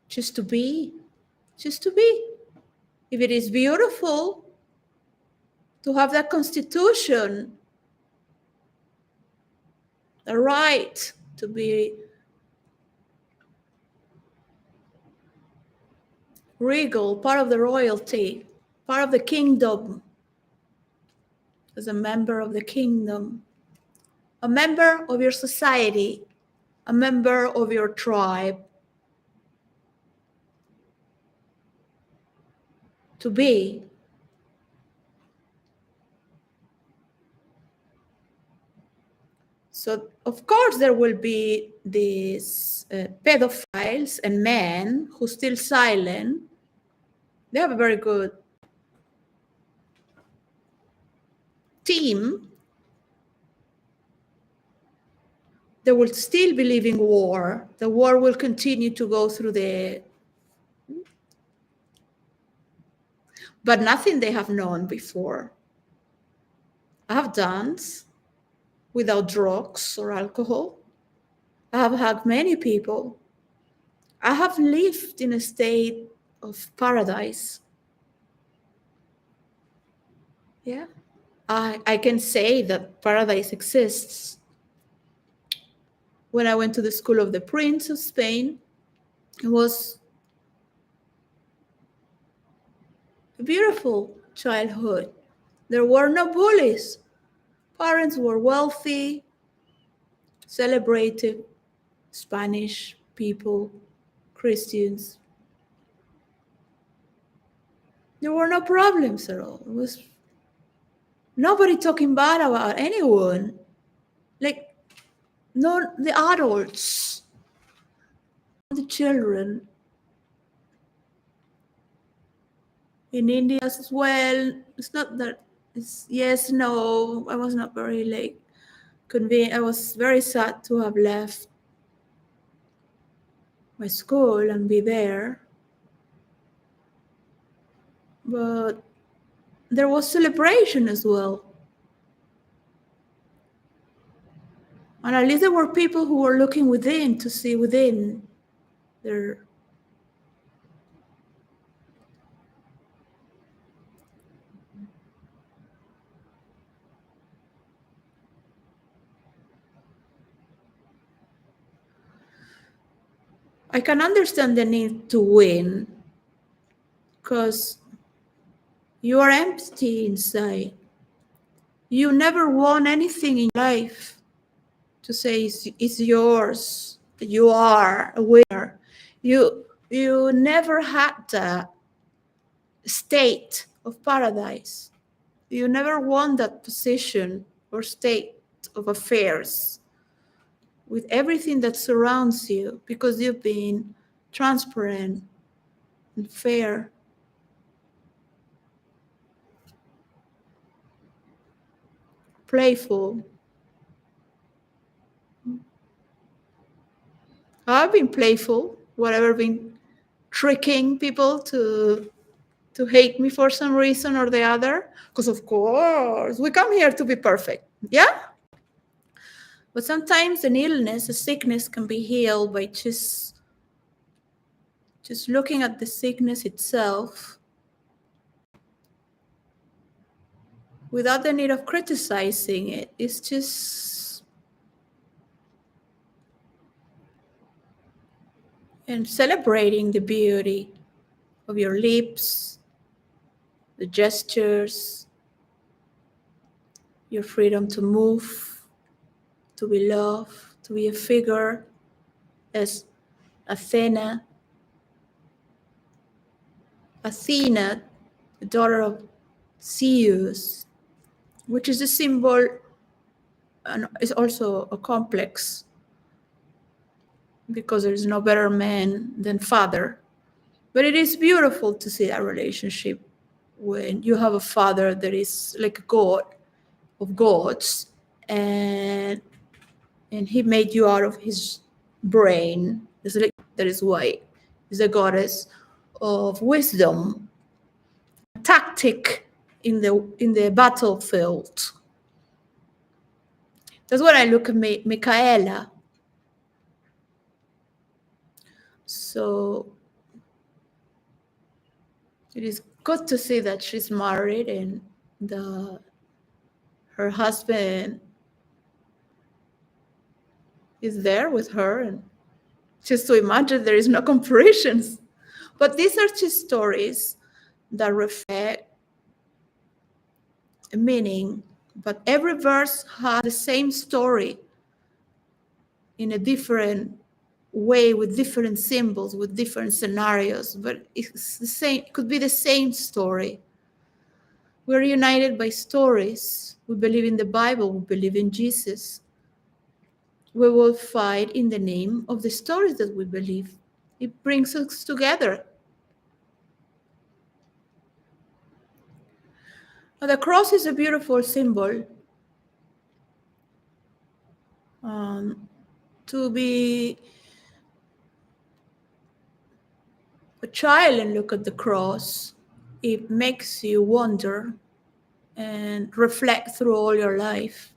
[SPEAKER 1] Just to be. If it is beautiful to have that constitution, the right to be regal, part of the royalty, part of the kingdom, as a member of the kingdom, a member of your society, a member of your tribe, to be. So, of course, there will be these pedophiles and men who still silent. They have a very good team. They will still believe in war. The war will continue to go through but nothing they have known before. I have danced without drugs or alcohol. I have hugged many people. I have lived in a state of paradise. Yeah, I can say that paradise exists. When I went to the school of the Prince of Spain, it was a beautiful childhood. There were no bullies. Parents were wealthy, celebrated Spanish people, Christians. There were no problems at all. It was nobody talking bad about anyone. Like, not the adults. The children in India as well. It's not that it's yes, no. I was not very convinced. I was very sad to have left my school and be there. But there was celebration as well. And at least there were people who were looking within to see within their. I can understand the need to win because you are empty inside. You never won anything in life to say it's yours. You are a winner. You never had that state of paradise. You never won that position or state of affairs with everything that surrounds you because you've been transparent and fair. Playful. I've been playful, whatever, been tricking people to hate me for some reason or the other, because of course we come here to be perfect, yeah? But sometimes an illness, a sickness can be healed by just looking at the sickness itself without the need of criticizing it. It's just and celebrating the beauty of your lips, the gestures, your freedom to move, to be loved, to be a figure as Athena, the daughter of Zeus, which is a symbol and is also a complex because there is no better man than father. But it is beautiful to see that relationship when you have a father that is like a god of gods, and he made you out of his brain. It's like that is why he's a goddess of wisdom, tactic in the battlefield. That's when I look at Michaela. So it is good to see that she's married and her husband is there with her, and just to imagine there is no comparisons. But these are just stories that reflect a meaning, but every verse has the same story in a different way with different symbols, with different scenarios, but it's the same, it could be the same story. We're united by stories. We believe in the Bible, we believe in Jesus. We will fight in the name of the stories that we believe. It brings us together. Now, the cross is a beautiful symbol. To be a child and look at the cross, it makes you wonder and reflect through all your life.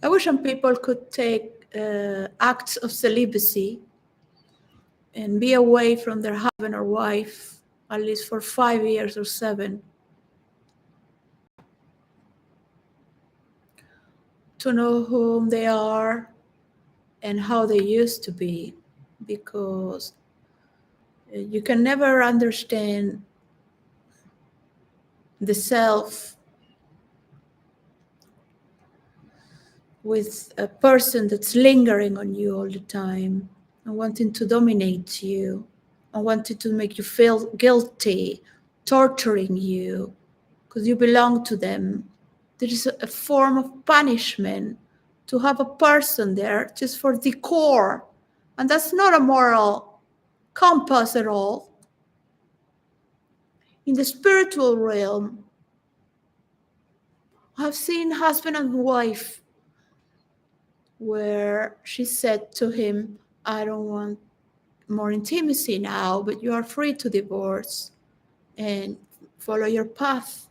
[SPEAKER 1] I wish some people could take acts of celibacy and be away from their husband or wife at least for 5 years or 7, to know whom they are and how they used to be, because you can never understand the self with a person that's lingering on you all the time and wanting to dominate you and wanted to make you feel guilty, torturing you because you belong to them. There is a form of punishment to have a person there just for decor. And that's not a moral compass at all. In the spiritual realm, I've seen husband and wife where she said to him, I don't want more intimacy now, but you are free to divorce and follow your path.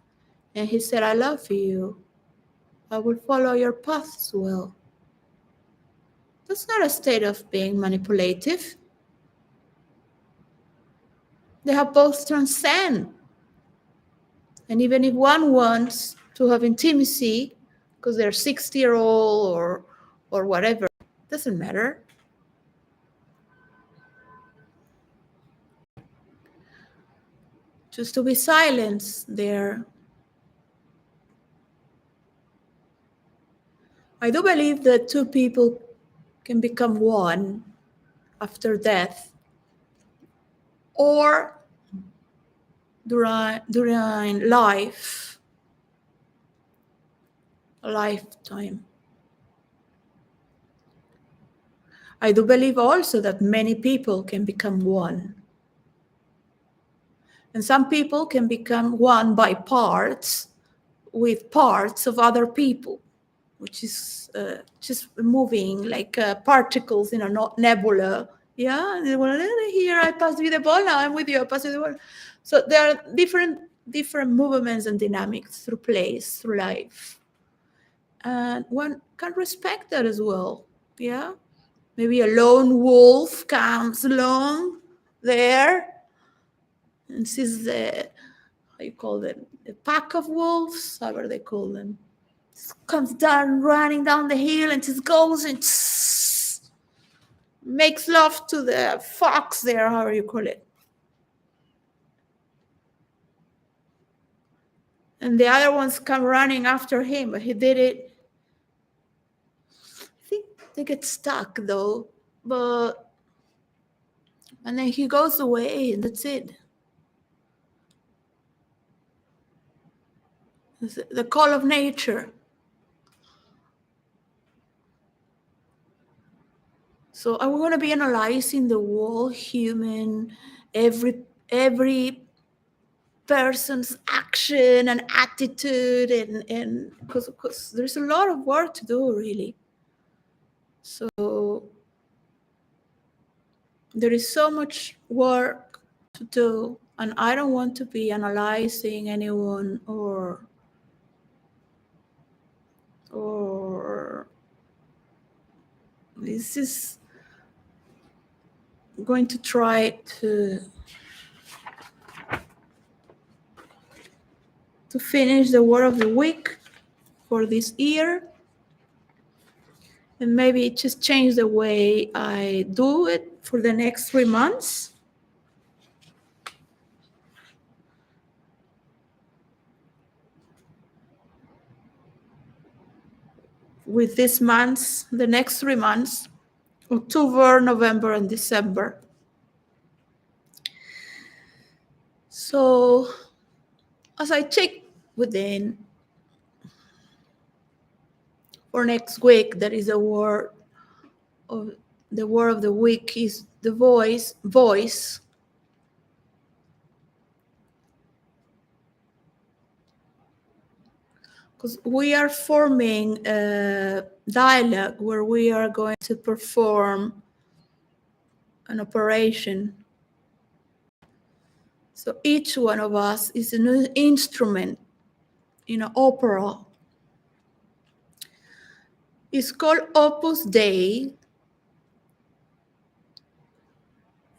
[SPEAKER 1] And he said, I love you. I will follow your path as well. That's not a state of being manipulative. They have both transcend. And even if one wants to have intimacy because they're 60-year-old or whatever, doesn't matter. Just to be silenced there. I do believe that two people can become one after death or during life, a lifetime. I do believe also that many people can become one. And some people can become one by parts with parts of other people, which is just moving like particles in a nebula. Yeah, well, here I pass with the ball, now I'm with you, I pass with the ball. So there are different movements and dynamics through place, through life. And one can respect that as well, yeah? Maybe a lone wolf comes along there and sees the, how you call them, the pack of wolves, however they call them, comes down, running down the hill and just goes and makes love to the fox there, however you call it. And the other ones come running after him, but he did it. I think they get stuck though, and then he goes away and that's it. It's the call of nature. So I'm going to be analyzing the whole human, every person's action and attitude, and because there's a lot of work to do, really. So there is so much work to do, and I don't want to be analyzing anyone or this is going to try to finish the word of the week for this year, and maybe just change the way I do it for the next 3 months. With this months, the next 3 months, October, November, and December. So as I check within for next week, there is a word of the word of the week is the voice. Because we are forming a dialogue where we are going to perform an operation. So each one of us is an instrument in an opera. It's called Opus Dei,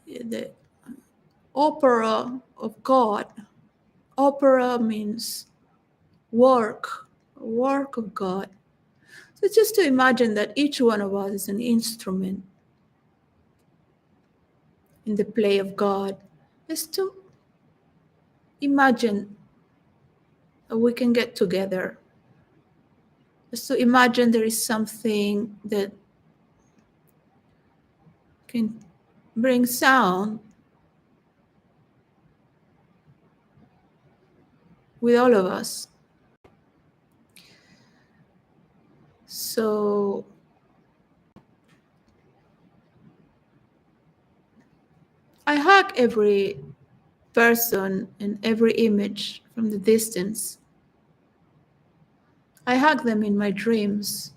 [SPEAKER 1] the opera of God. Opera means work of God. So just to imagine that each one of us is an instrument in the play of God. Is to imagine that we can get together. Just to imagine there is something that can bring sound with all of us. So I hug every person and every image from the distance. I hug them in my dreams,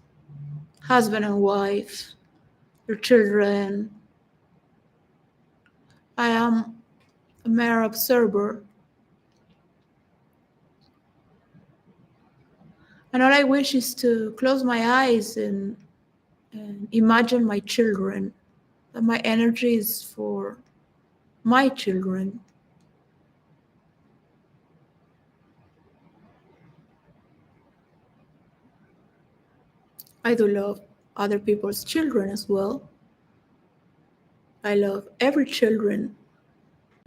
[SPEAKER 1] husband and wife, their children. I am a mere observer. And all I wish is to close my eyes and imagine my children, that my energy is for my children. I do love other people's children as well. I love every children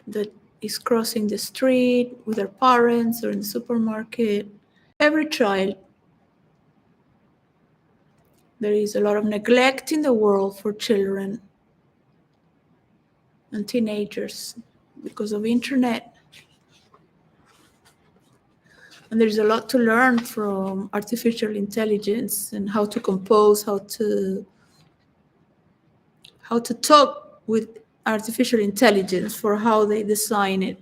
[SPEAKER 1] that is crossing the street with their parents or in the supermarket. Every child. There is a lot of neglect in the world for children and teenagers because of internet. And there's a lot to learn from artificial intelligence and how to compose, how to talk with artificial intelligence, for how they design it,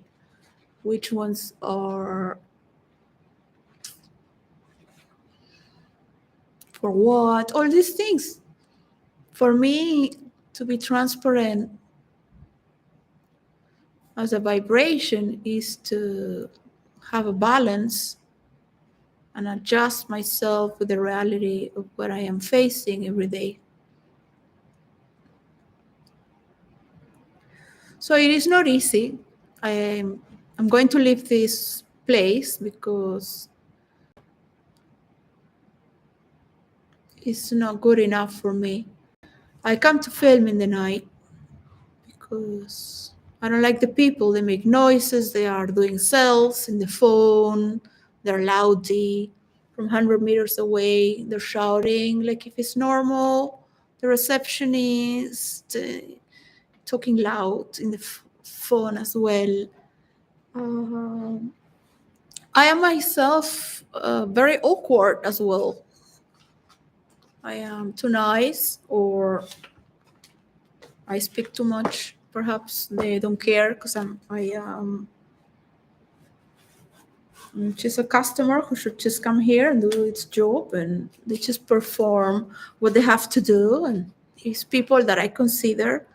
[SPEAKER 1] which ones are for what, all these things. For me, to be transparent as a vibration is to have a balance and adjust myself with the reality of what I am facing every day. So it is not easy. I'm going to leave this place because it's not good enough for me. I come to film in the night because I don't like the people. They make noises. They are doing sales in the phone. They're loudy from 100 meters away. They're shouting like if it's normal. The receptionist talking loud in the phone as well. I am myself very awkward as well. I am too nice, or I speak too much. Perhaps they don't care because she's a customer who should just come here and do its job, and they just perform what they have to do. And it's people that I consider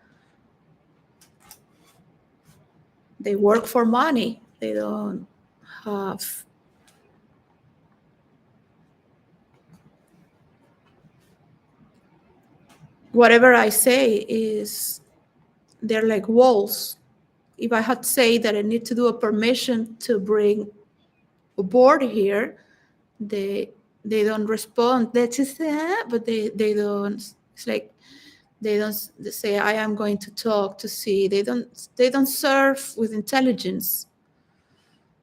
[SPEAKER 1] they work for money. They don't have whatever I say is, they're like walls. If I had to say that I need to do a permission to bring a board here, they don't respond. They just say, but they don't. It's like they don't say, I am going to talk to see. They don't serve with intelligence.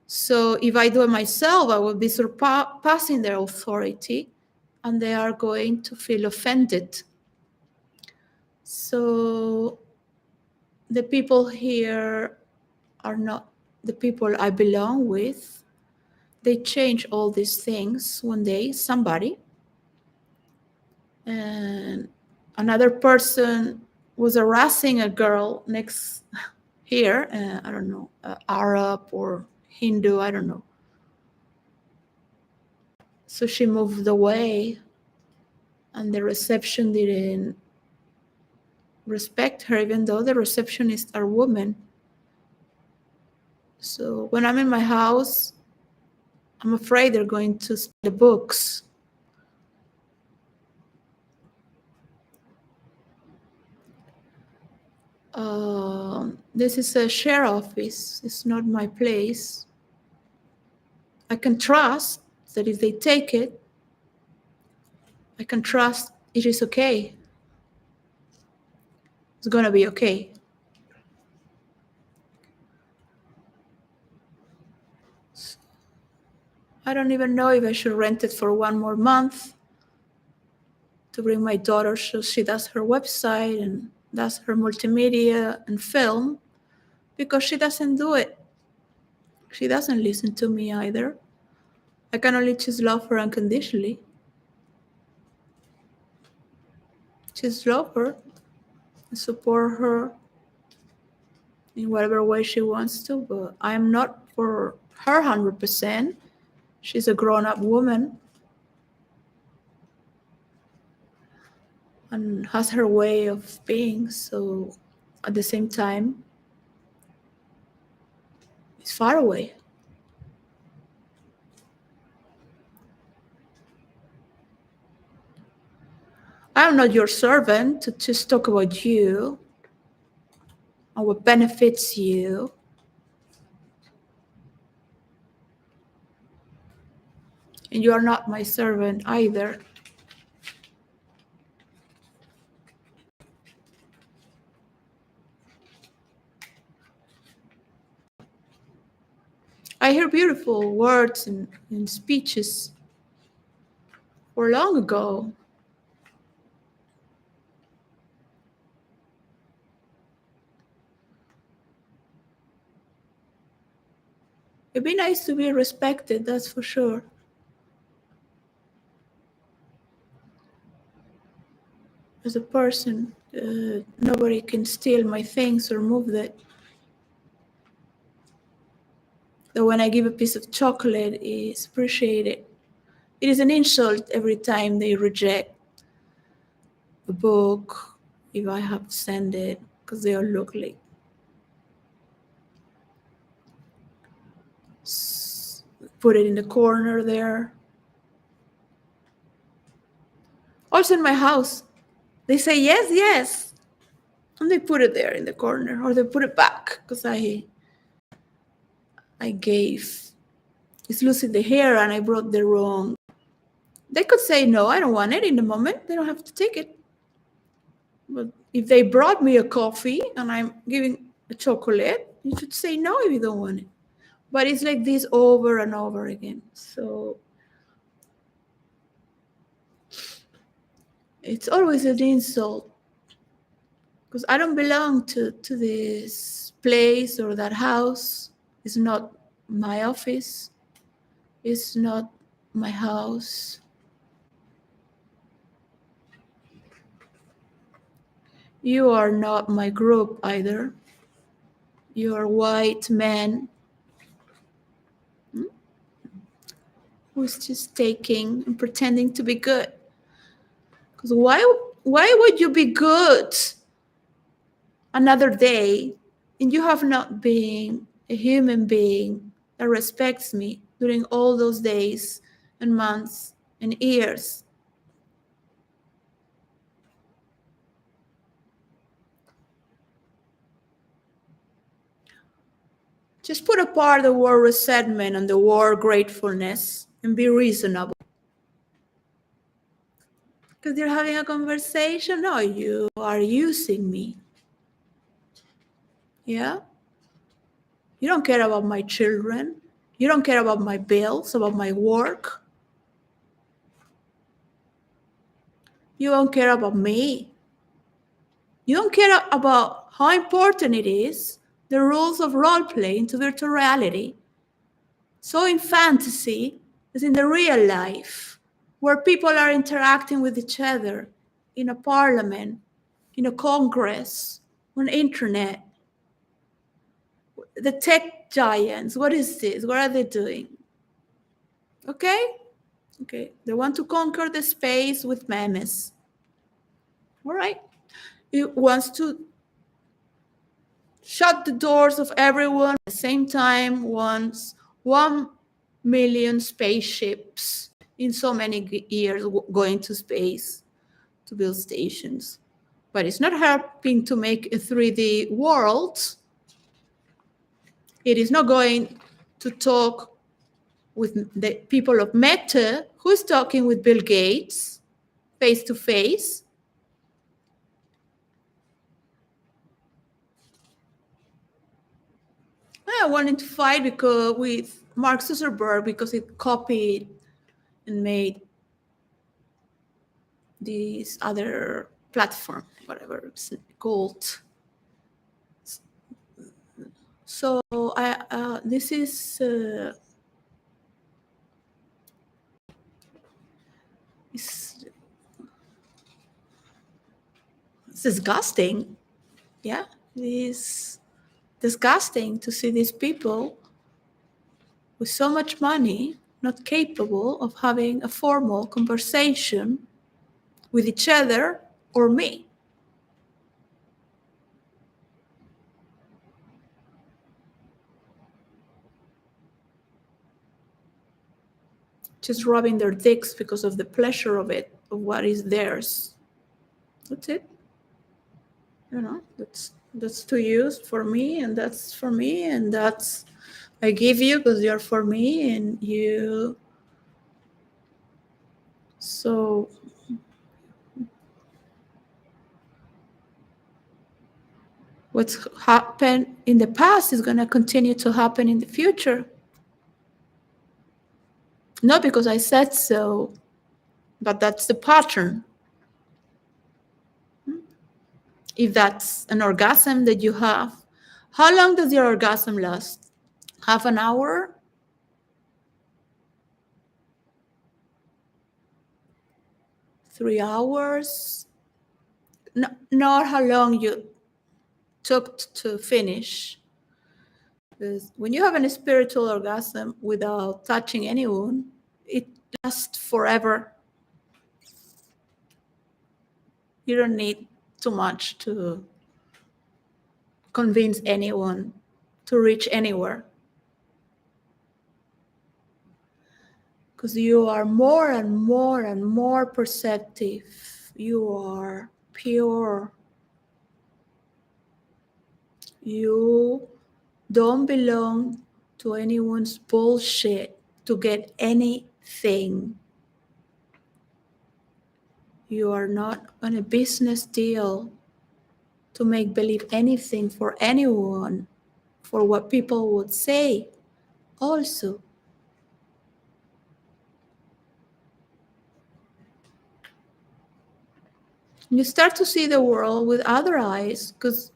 [SPEAKER 1] So if I do it myself, I will be surpassing their authority, and they are going to feel offended. So the people here are not the people I belong with. They change all these things one day, somebody. And another person was harassing a girl next here, I don't know, Arab or Hindu, I don't know. So she moved away, and the reception didn't respect her, even though the receptionists are women. So when I'm in my house, I'm afraid they're going to steal the books. This is a share office. It's not my place. I can trust that if they take it, I can trust it is okay. It's going to be okay. I don't even know if I should rent it for one more month to bring my daughter so she does her website and does her multimedia and film, because she doesn't do it. She doesn't listen to me either. I can only just love her unconditionally. Just love her and support her in whatever way she wants to, but I'm not for her 100%. She's a grown-up woman and has her way of being, so at the same time, it's far away. I'm not your servant to just talk about you and what benefits you. And you are not my servant either. I hear beautiful words and speeches for long ago. It'd be nice to be respected, that's for sure. As a person, nobody can steal my things or move that. That when I give a piece of chocolate, it's appreciated. It is an insult every time they reject a book if I have sent it, because they all look like put it in the corner there. Also in my house, they say yes, yes, and they put it there in the corner, or they put it back because I gave. It's losing the hair and I brought the wrong. They could say no, I don't want it in the moment. They don't have to take it. But if they brought me a coffee and I'm giving a chocolate, you should say no if you don't want it. But it's like this over and over again. So it's always an insult because I don't belong to this place or that house. It's not my office. It's not my house. You are not my group either. You are white men who's just taking and pretending to be good. Because why would you be good another day and you have not been a human being that respects me during all those days and months and years? Just put apart the word resentment and the word gratefulness and be reasonable. Because you're having a conversation? No, you are using me. Yeah? You don't care about my children. You don't care about my bills, about my work. You don't care about me. You don't care about how important it is, the rules of role play into virtual reality. So in fantasy as in the real life, where people are interacting with each other in a parliament, in a congress, on internet. The tech giants, what is this? What are they doing? Okay? Okay, they want to conquer the space with memes. All right. It wants to shut the doors of everyone at the same time, wants 1 million spaceships in so many years going to space to build stations. But it's not helping to make a 3D world. It is not going to talk with the people of Meta. Who's talking with Bill Gates face to face? I wanted to fight with Mark Zuckerberg because it copied and made this other platform, whatever it's called. So this is disgusting. Yeah, it is disgusting to see these people with so much money not capable of having a formal conversation with each other or me. Just rubbing their dicks because of the pleasure of it, of what is theirs. That's it. You know, that's to use for me, and that's for me, and that's I give you because you're for me, and you. So what's happened in the past is going to continue to happen in the future. Not because I said so, but that's the pattern. If that's an orgasm that you have, how long does your orgasm last? Half an hour? 3 hours? No, not how long you took to finish. Because when you have a spiritual orgasm without touching anyone, it lasts forever. You don't need too much to convince anyone to reach anywhere. Because you are more and more and more perceptive. You are pure. You don't belong to anyone's bullshit to get anything. You are not on a business deal to make believe anything for anyone, for what people would say. Also, you start to see the world with other eyes, because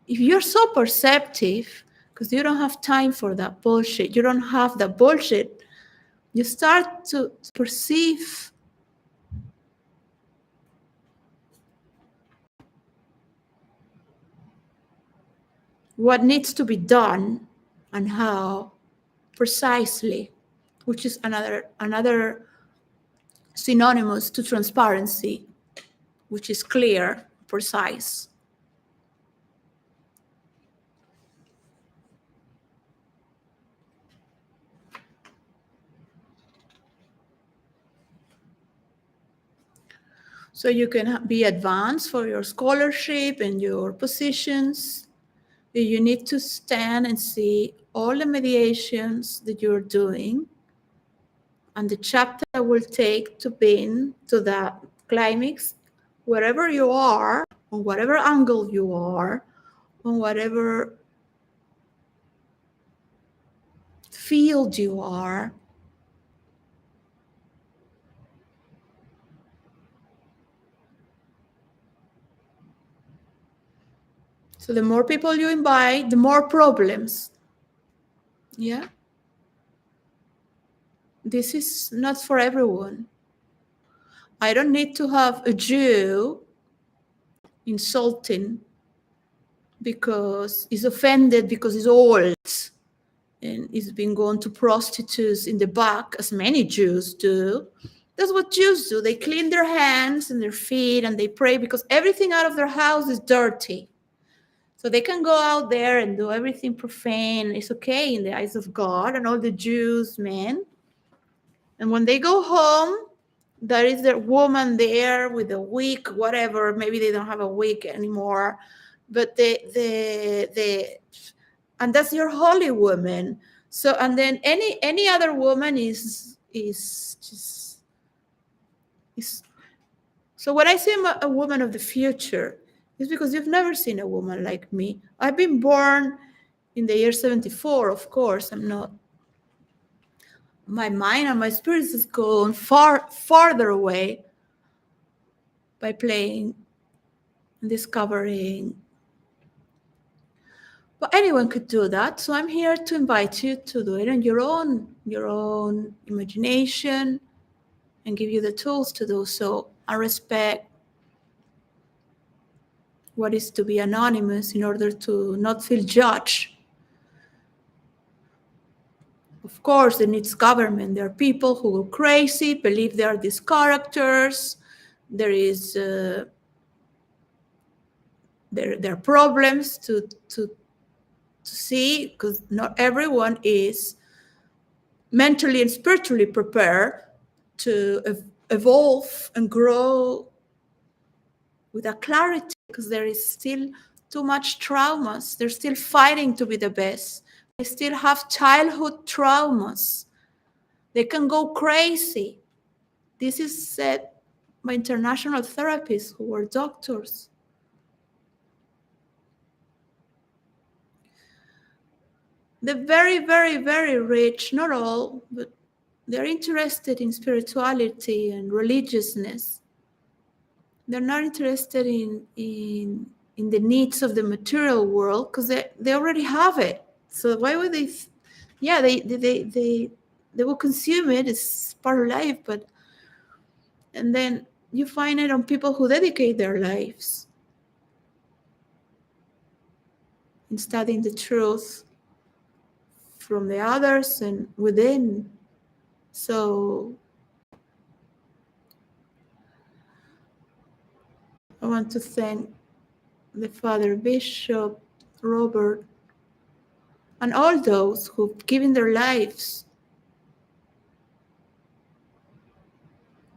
[SPEAKER 1] if you're so perceptive, because you don't have time for that bullshit, you don't have that bullshit, you start to perceive what needs to be done and how precisely, which is another synonymous to transparency, which is clear, precise. So you can be advanced for your scholarship and your positions. You need to stand and see all the mediations that you're doing and the chapter will take to be to that climax, wherever you are, on whatever angle you are, on whatever field you are. So the more people you invite, the more problems. Yeah. This is not for everyone. I don't need to have a Jew insulting because he's offended because he's old and he's been going to prostitutes in the back, as many Jews do. That's what Jews do. They clean their hands and their feet and they pray because everything out of their house is dirty. So they can go out there and do everything profane. It's okay in the eyes of God and all the Jews, men. And when they go home, there is their woman there with a wig, whatever. Maybe they don't have a wig anymore, but and that's your holy woman. So, and then any other woman is just is. So when I say I'm a woman of the future, it's because you've never seen a woman like me. I've been born in the year 74, of course. I'm not. My mind and my spirit is going farther away by playing and discovering. But anyone could do that. So I'm here to invite you to do it on your own imagination, and give you the tools to do so. I respect what is to be anonymous in order to not feel judged. Of course, it needs government. There are people who go crazy, believe they are these characters. There is there are problems to see, because not everyone is mentally and spiritually prepared to evolve and grow with a clarity, because there is still too much traumas. They're still fighting to be the best. They still have childhood traumas. They can go crazy. This is said by international therapists who were doctors. The very, very, very rich, not all, but they're interested in spirituality and religiousness. They're not interested in the needs of the material world, because they already have it. So why would they? Yeah, they will consume it. It's part of life, but and then you find it on people who dedicate their lives in studying the truth from the others and within. So I want to thank the Father Bishop Robert and all those who've given their lives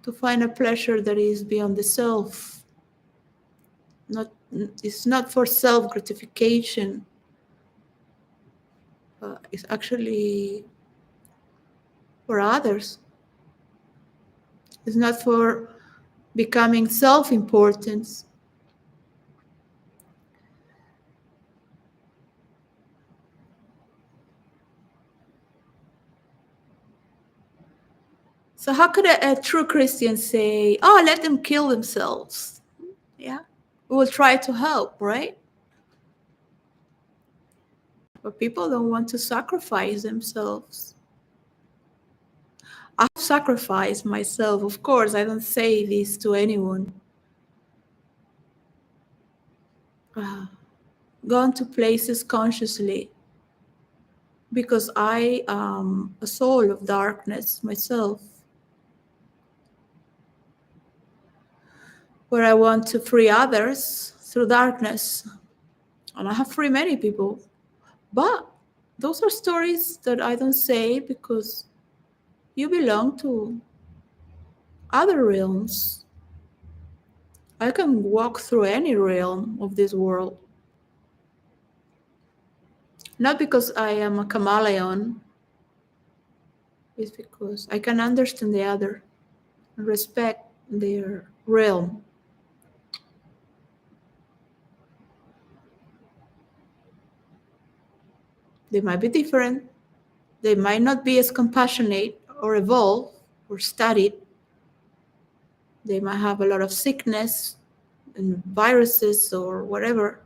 [SPEAKER 1] to find a pleasure that is beyond the self. It's not for self-gratification. It's actually for others. It's not for becoming self-importance. So how could a true Christian say, oh, let them kill themselves? Yeah, we will try to help, right? But people don't want to sacrifice themselves. I've sacrificed myself, of course. I don't say this to anyone. Gone to places consciously because I am a soul of darkness myself, where I want to free others through darkness. And I have freed many people. But those are stories that I don't say because you belong to other realms. I can walk through any realm of this world. Not because I am a chameleon, it's because I can understand the other and respect their realm. They might be different. They might not be as compassionate or evolved or studied. They might have a lot of sickness and viruses or whatever.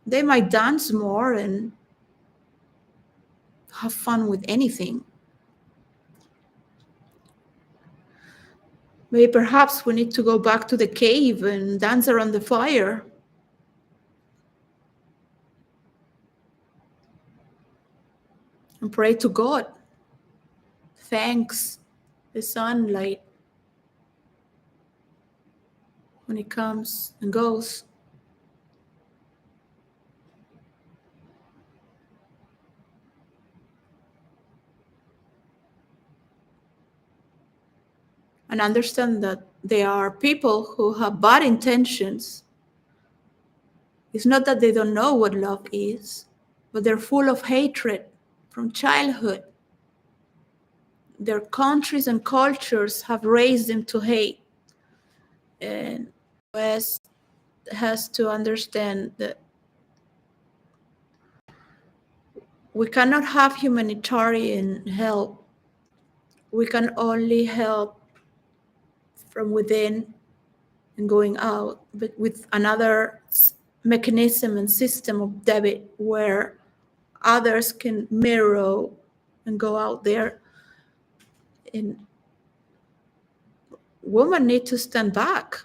[SPEAKER 1] They might dance more and have fun with anything. Maybe perhaps we need to go back to the cave and dance around the fire. And pray to God. Thanks the sunlight when it comes and goes. And understand that there are people who have bad intentions. It's not that they don't know what love is, but they're full of hatred from childhood. Their countries and cultures have raised them to hate. And the West has to understand that we cannot have humanitarian help. We can only help from within and going out, but with another mechanism and system of debit where others can mirror and go out there. And women need to stand back.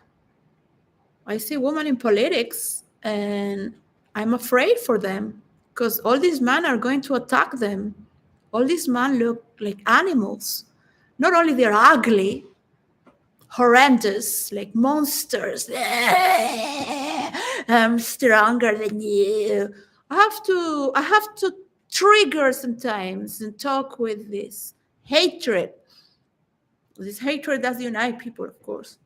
[SPEAKER 1] I see women in politics and I'm afraid for them because all these men are going to attack them. All these men look like animals. Not only they're ugly, horrendous, like monsters. I'm stronger than you. I have to trigger sometimes and talk with this hatred. This hatred does unite people, of course.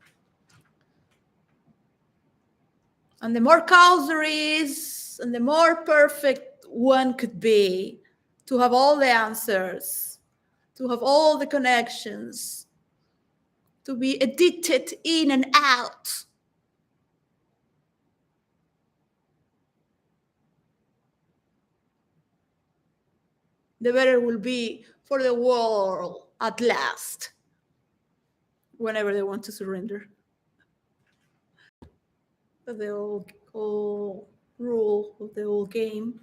[SPEAKER 1] And the more chaos there is, and the more perfect one could be, to have all the answers, to have all the connections, to be addicted in and out. The better will be for the world at last, whenever they want to surrender. But the old rule of the old game,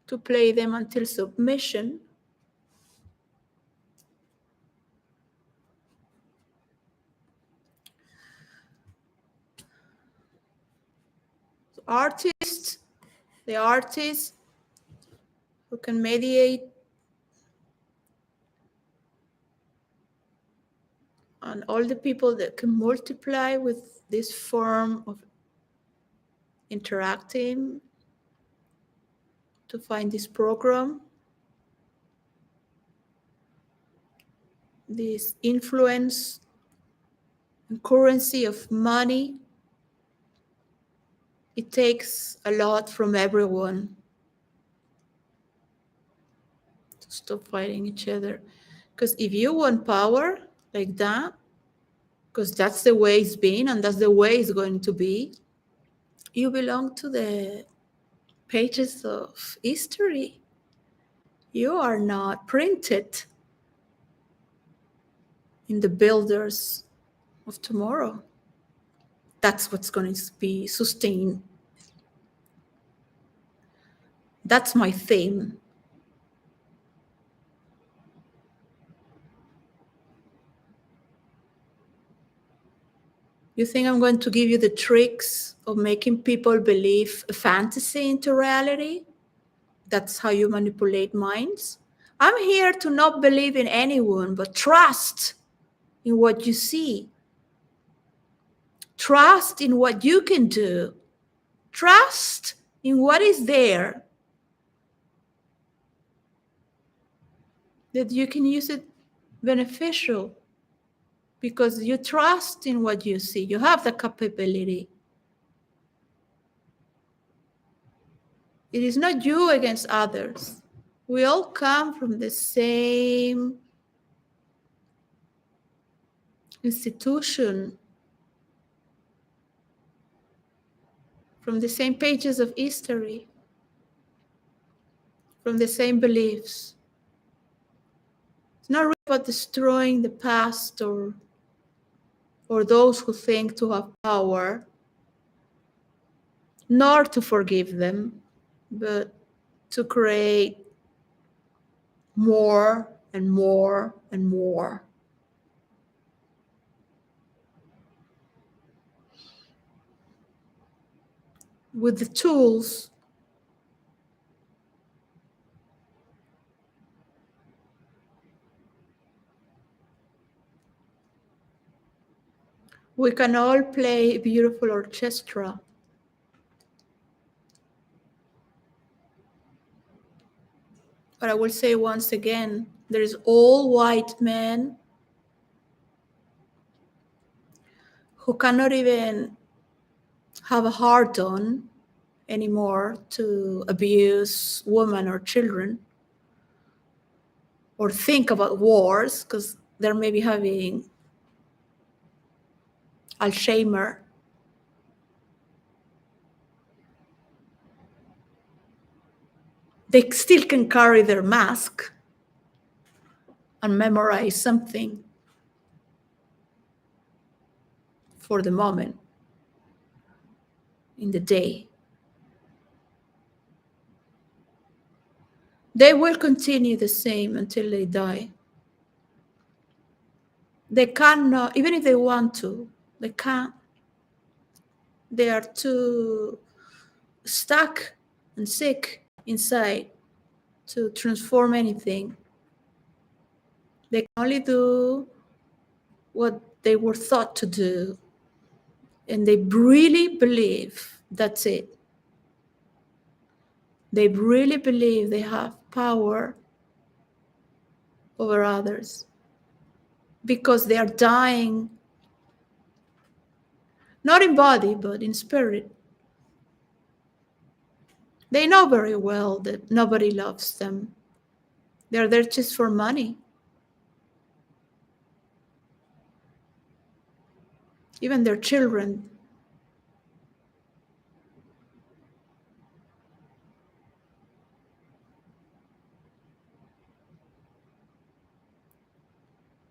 [SPEAKER 1] to play them until submission. The artist who can mediate, and all the people that can multiply with this form of interacting to find this program, this influence and currency of money. It takes a lot from everyone to stop fighting each other. Because if you want power like that, because that's the way it's been and that's the way it's going to be, you belong to the pages of history. You are not printed in the builders of tomorrow. That's what's going to be sustained. That's my theme. You think I'm going to give you the tricks of making people believe a fantasy into reality? That's how you manipulate minds? I'm here to not believe in anyone, but trust in what you see. Trust in what you can do. Trust in what is there. That you can use it beneficial because you trust in what you see. You have the capability. It is not you against others. We all come from the same institution, from the same pages of history, from the same beliefs. It's not really about destroying the past or those who think to have power, nor to forgive them, but to create more and more and more. With the tools we can all play a beautiful orchestra. But I will say once again, there is all white men who cannot even have a heart on anymore to abuse women or children or think about wars because they're maybe having 𝙬𝙗𝙖𝙩. They still can carry their mask and memorize something for the moment in the day. They will continue the same until they die. They cannot, even if they want to, they can't. They are too stuck and sick inside to transform anything. They can only do what they were thought to do. And they really believe that's it. They really believe they have power over others because they are dying, not in body, but in spirit. They know very well that nobody loves them. They're there just for money. Even their children.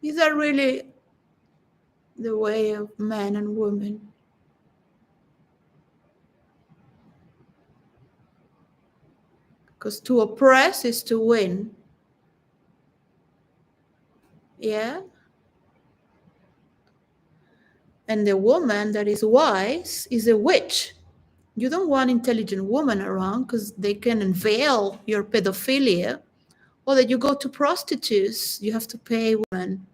[SPEAKER 1] These are really the way of men and women. Because to oppress is to win. Yeah? And the woman that is wise is a witch. You don't want intelligent women around because they can unveil your pedophilia, or that you go to prostitutes. You have to pay women.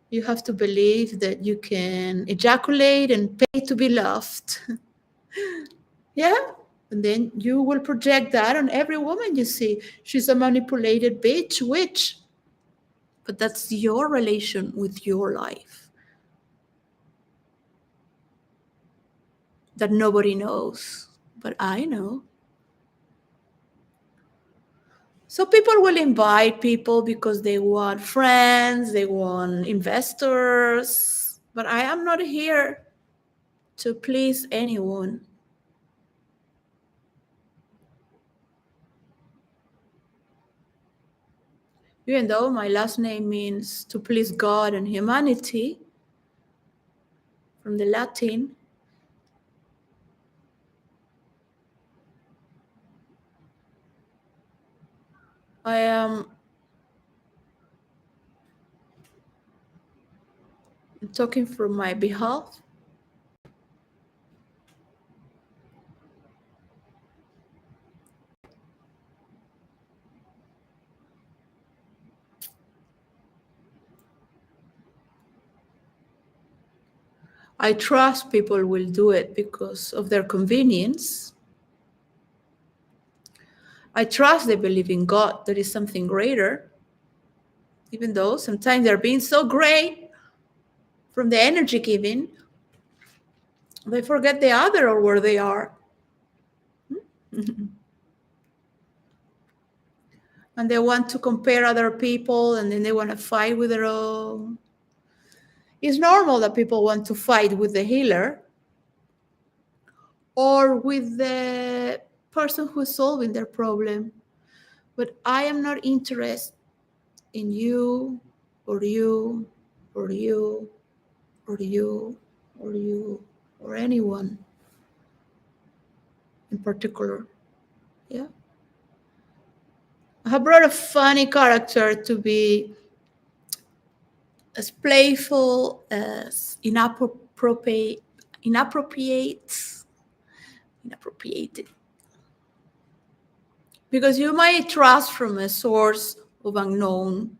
[SPEAKER 1] You have to believe that you can ejaculate and pay to be loved. Yeah? And then you will project that on every woman you see. She's a manipulated bitch, witch. But that's your relation with your life that nobody knows. But I know. So people will invite people because they want friends, they want investors. But I am not here to please anyone. Even though my last name means to please God and humanity, from the Latin, I am talking from my behalf. I trust people will do it because of their convenience. I trust they believe in God. There is something greater, even though sometimes they're being so great from the energy given, they forget the other or where they are. And they want to compare other people, and then they want to fight with their own. It's normal that people want to fight with the healer or with the person who's solving their problem. But I am not interested in you or you or you or you or you or anyone in particular. Yeah. I have brought a funny character to be as playful as inappropriate, because you might trust from a source of unknown.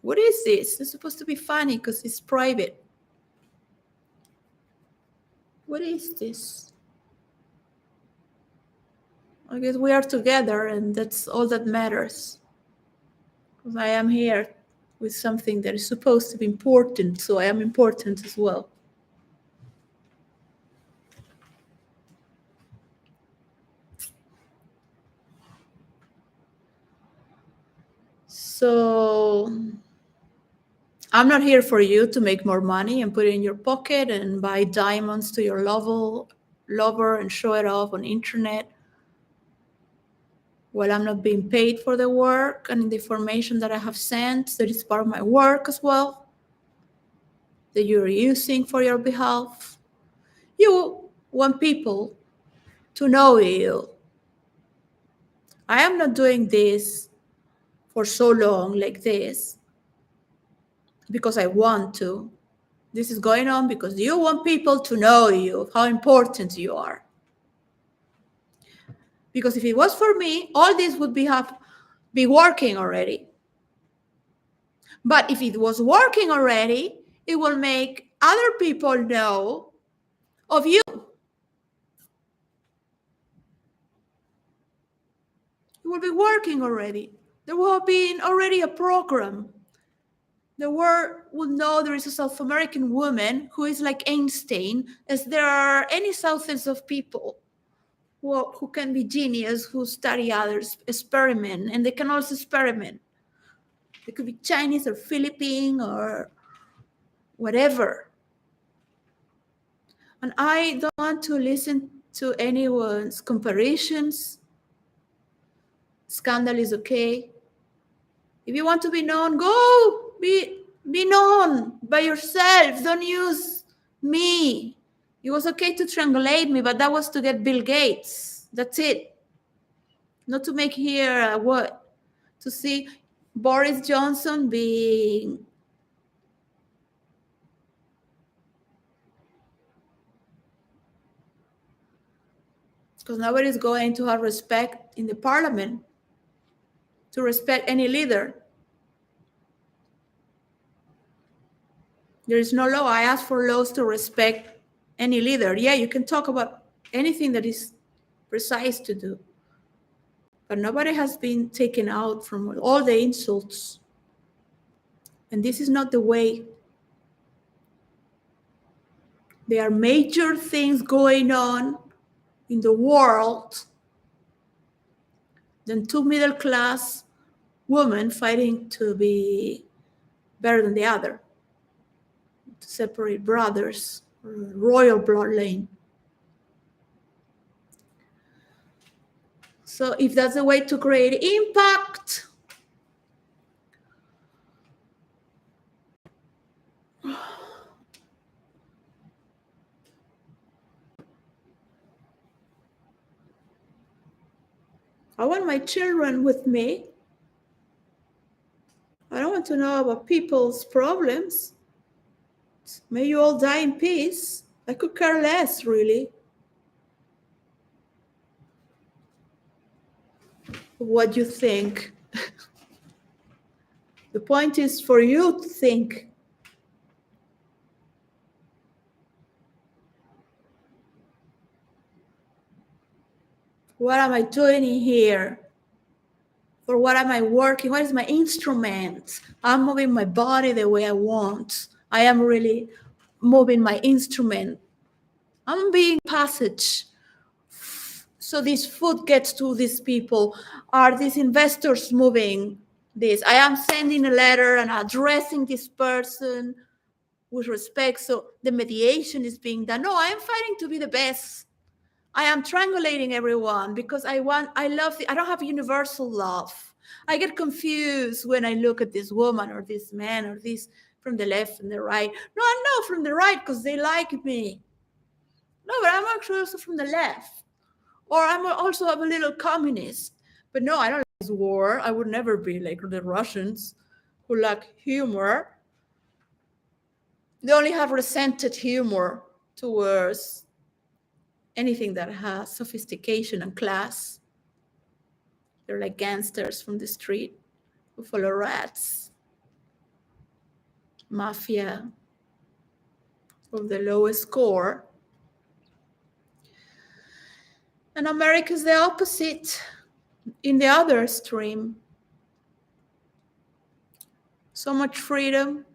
[SPEAKER 1] What is this? It's supposed to be funny because it's private. What is this? I guess we are together, and that's all that matters. Because I am here with something that is supposed to be important, so I am important as well. So I'm not here for you to make more money and put it in your pocket and buy diamonds to your lover and show it off on internet. Well, I'm not being paid for the work and the information that I have sent, that is part of my work as well, that you're using for your behalf. You want people to know you. I am not doing this for so long like this because I want to. This is going on because you want people to know you, how important you are. Because if it was for me, all this would be working already. But if it was working already, it will make other people know of you. It will be working already. There will have been already a program. The world will know there is a South American woman who is like Einstein, as there are any thousands of people who can be genius, who study others, experiment, and they can also experiment. They could be Chinese or Philippine or whatever. And I don't want to listen to anyone's comparisons. Scandal is okay. If you want to be known, go be known by yourself. Don't use me. It was okay to triangulate me, but that was to get Bill Gates. That's it. Not to make here what? To see Boris Johnson being because nobody's going to have respect in the parliament to respect any leader. There is no law. I ask for laws to respect any leader. Yeah, you can talk about anything that is precise to do. But nobody has been taken out from all the insults. And this is not the way. There are major things going on in the world than two middle-class women fighting to be better than the other, to separate brothers, royal bloodline. So if that's a way to create impact, I want my children with me. I don't want to know about people's problems. May you all die in peace. I could care less, really, what you think. The point is for you to think. What am I doing in here? For what am I working? What is my instrument? I'm moving my body the way I want. I am really moving my instrument. I'm being passage. So this food gets to these people. Are these investors moving this? I am sending a letter and addressing this person with respect. So the mediation is being done. No, I am fighting to be the best. I am triangulating everyone because I don't have universal love. I get confused when I look at this woman or this man or this from the left and the right. No, I know from the right because they like me. No, but I'm actually also from the left. Or I'm also a little communist. But no, I don't like this war. I would never be like the Russians who lack humor. They only have resented humor towards anything that has sophistication and class. They're like gangsters from the street who follow rats. Mafia of the lowest score. And America is the opposite in the other extreme. So much freedom.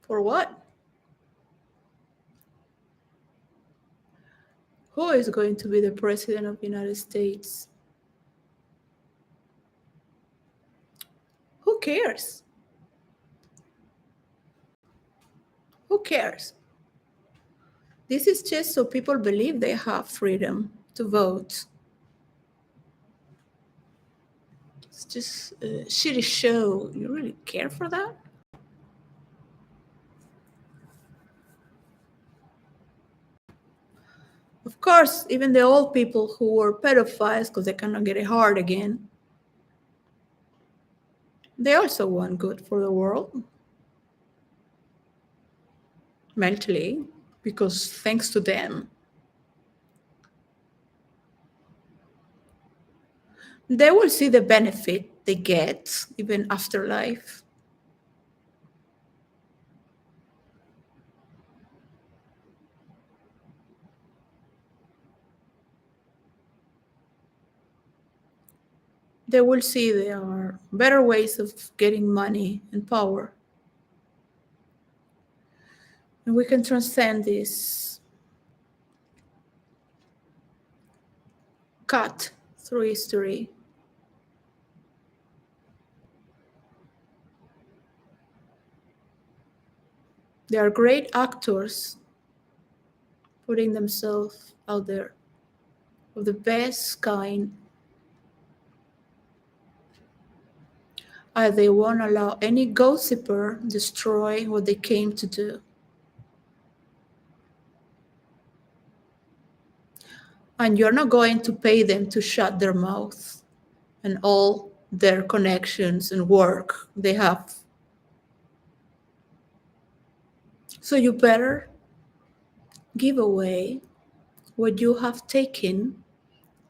[SPEAKER 1] For what? Who is going to be the president of the United States? Who cares? Who cares? This is just so people believe they have freedom to vote. It's just a shitty show. You really care for that? Of course, even the old people who were pedophiles because they cannot get it hard again, they also want good for the world. mentally, because thanks to them, they will see the benefit they get even after life. They will see there are better ways of getting money and power. And we can transcend this cut through history. They are great actors putting themselves out there of the best kind. They won't allow any gossiper destroy what they came to do. And you're not going to pay them to shut their mouth and all their connections and work they have. So you better give away what you have taken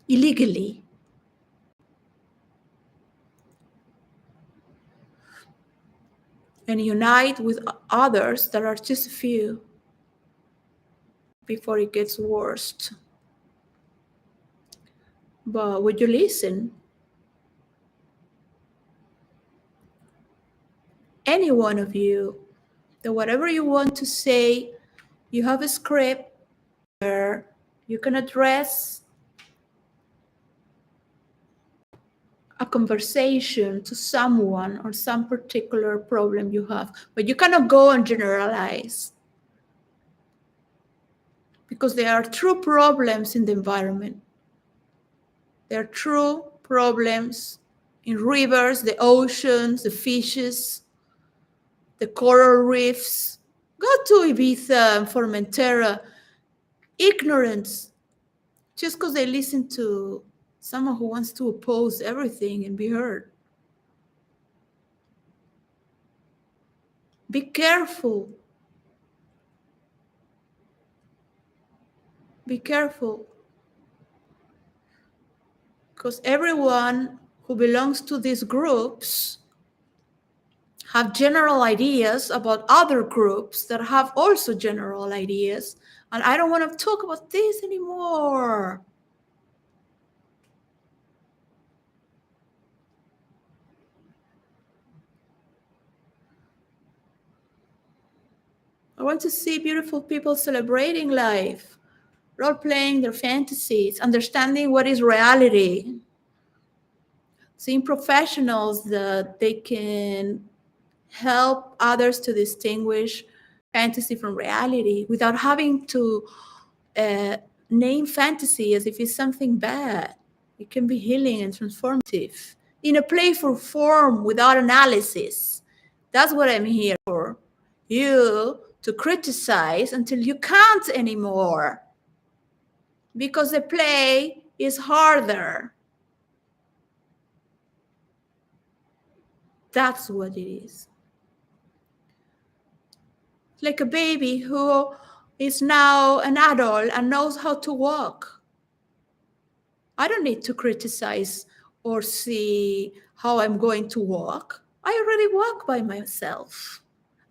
[SPEAKER 1] illegally. And unite with others that are just few before it gets worse. But would you listen? Any one of you, that whatever you want to say, you have a script where you can address a conversation to someone or some particular problem you have, but you cannot go and generalize, because there are true problems in the environment. There are true problems in rivers, the oceans, the fishes, the coral reefs. Go to Ibiza and Formentera. Ignorance, just because they listen to someone who wants to oppose everything and be heard. Be careful. Be careful. Because everyone who belongs to these groups have general ideas about other groups that have also general ideas. And I don't want to talk about this anymore. I want to see beautiful people celebrating life, role-playing their fantasies, understanding what is reality, seeing professionals that they can help others to distinguish fantasy from reality without having to name fantasy as if it's something bad. It can be healing and transformative in a playful form without analysis. That's what I'm here for. You to criticize until you can't anymore, because the play is harder. That's what it is. Like a baby who is now an adult and knows how to walk. I don't need to criticize or see how I'm going to walk. I already walk by myself.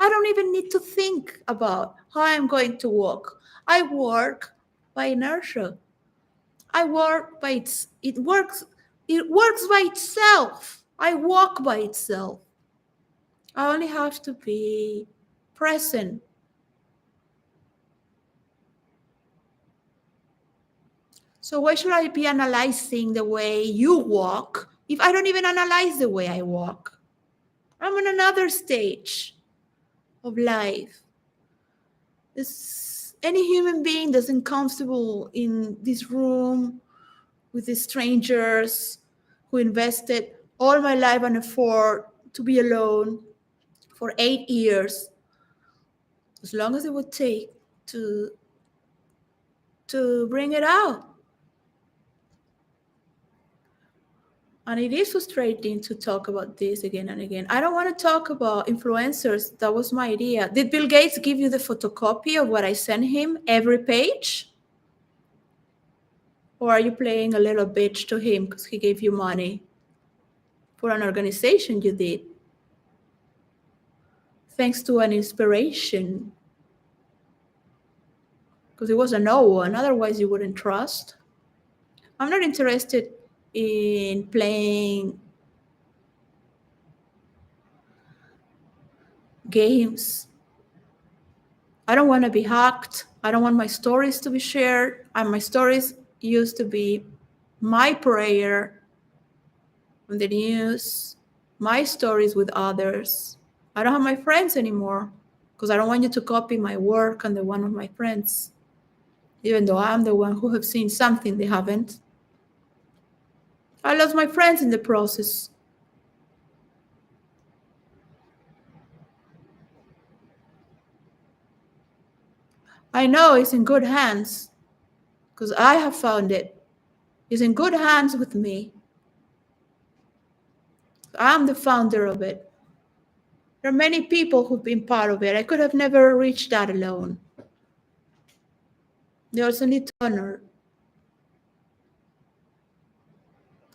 [SPEAKER 1] I don't even need to think about how I'm going to walk. I work by inertia. I work by it works by itself. I walk by itself. I only have to be present. So why should I be analyzing the way you walk if I don't even analyze the way I walk? I'm on another stage of life. Any human being that's uncomfortable in this room with these strangers who invested all my life and effort to be alone for 8 years, as long as it would take to bring it out. And it is frustrating to talk about this again and again. I don't want to talk about influencers. That was my idea. Did Bill Gates give you the photocopy of what I sent him every page? Or are you playing a little bitch to him because he gave you money for an organization you did? Thanks to an inspiration. Because it was a no one, otherwise you wouldn't trust. I'm not interested in playing games. I don't want to be hacked. I don't want my stories to be shared. And my stories used to be my prayer on the news, my stories with others. I don't have my friends anymore because I don't want you to copy my work and the one of my friends, even though I'm the one who have seen something they haven't. I lost my friends in the process. I know it's in good hands because I have found it. It's in good hands with me. I'm the founder of it. There are many people who've been part of it. I could have never reached that alone. They also need to honor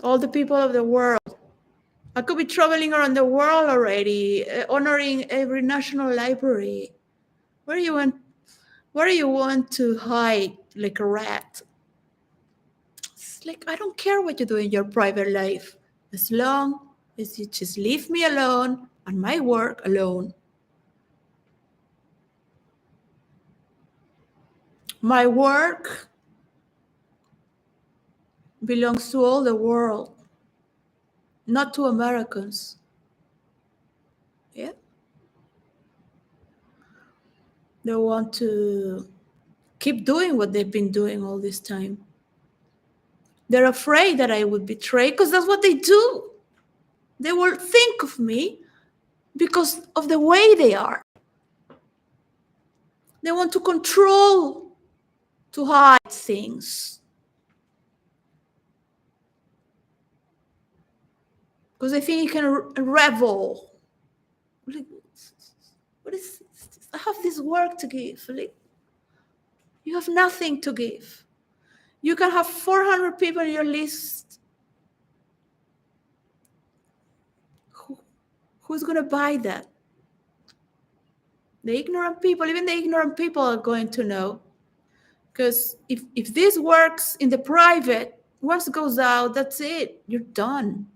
[SPEAKER 1] all the people of the world. I could be traveling around the world already, honoring every national library. Where do you want to hide like a rat? It's like, I don't care what you do in your private life, as long as you just leave me alone and my work alone. My work belongs to all the world, not to Americans. Yeah. They want to keep doing what they've been doing all this time. They're afraid that I would betray because that's what they do. They will think of me because of the way they are. They want to control, to hide things. Because they think you can revel. Like, what is this? I have this work to give. Like, you have nothing to give. You can have 400 people in your list. Who's going to buy that? The ignorant people, even the ignorant people are going to know. Because if this works in the private, once it goes out, that's it. You're done.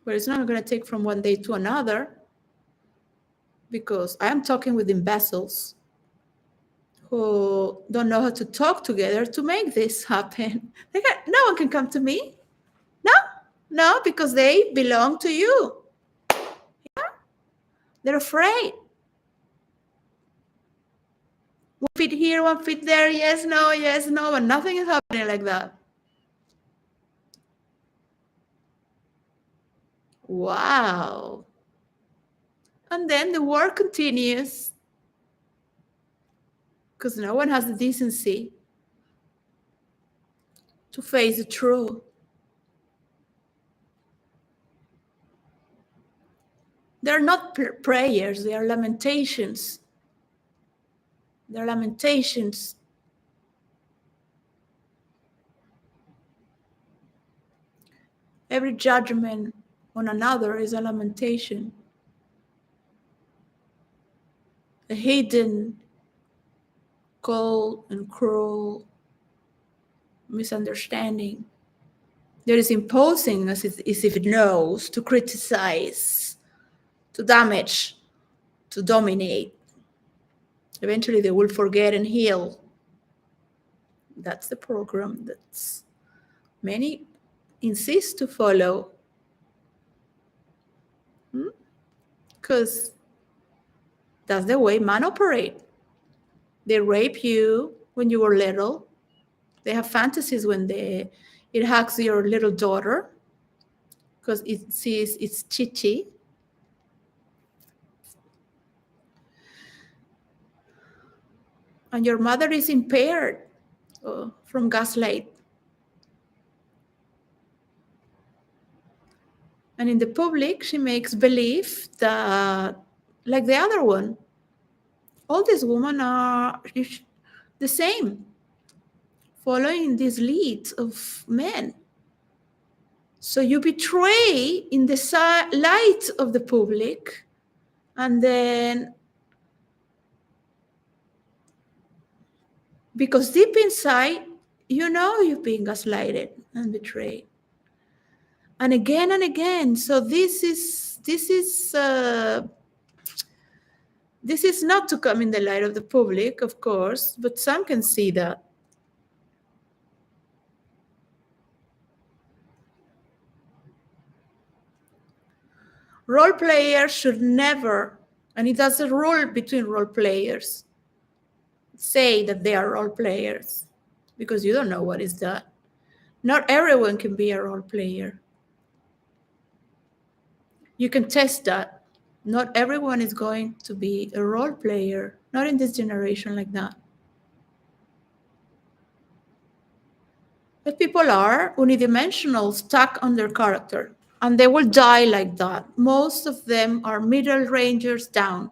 [SPEAKER 1] But it's not going to take from one day to another, because I am talking with imbeciles who don't know how to talk together to make this happen. No one can come to me. No, because they belong to you. Yeah? They're afraid. One feet here, one feet there, yes, no, but nothing is happening like that. Wow. And then the war continues because no one has the decency to face the truth. They're not prayers, they are lamentations. They're lamentations. Every judgment on another is a lamentation. A hidden, cold, and cruel misunderstanding that is imposing as if it knows to criticize, to damage, to dominate. Eventually they will forget and heal. That's the program that many insist to follow. Because that's the way man operate. They rape you when you were little. They have fantasies when it hugs your little daughter because it sees it's chichi. And your mother is impaired from gaslight. And in the public, she makes believe that, like the other one, all these women are the same, following these leads of men. So you betray in the light of the public, and then, because deep inside, you know you've been gaslighted and betrayed. And again and again. So this is not to come in the light of the public, of course, but some can see that. Role players should never, and it does a rule between role players, say that they are role players, because you don't know what is that. Not everyone can be a role player. You can test that. Not everyone is going to be a role player, not in this generation like that. But people are unidimensional, stuck on their character, and they will die like that. Most of them are middle rangers down.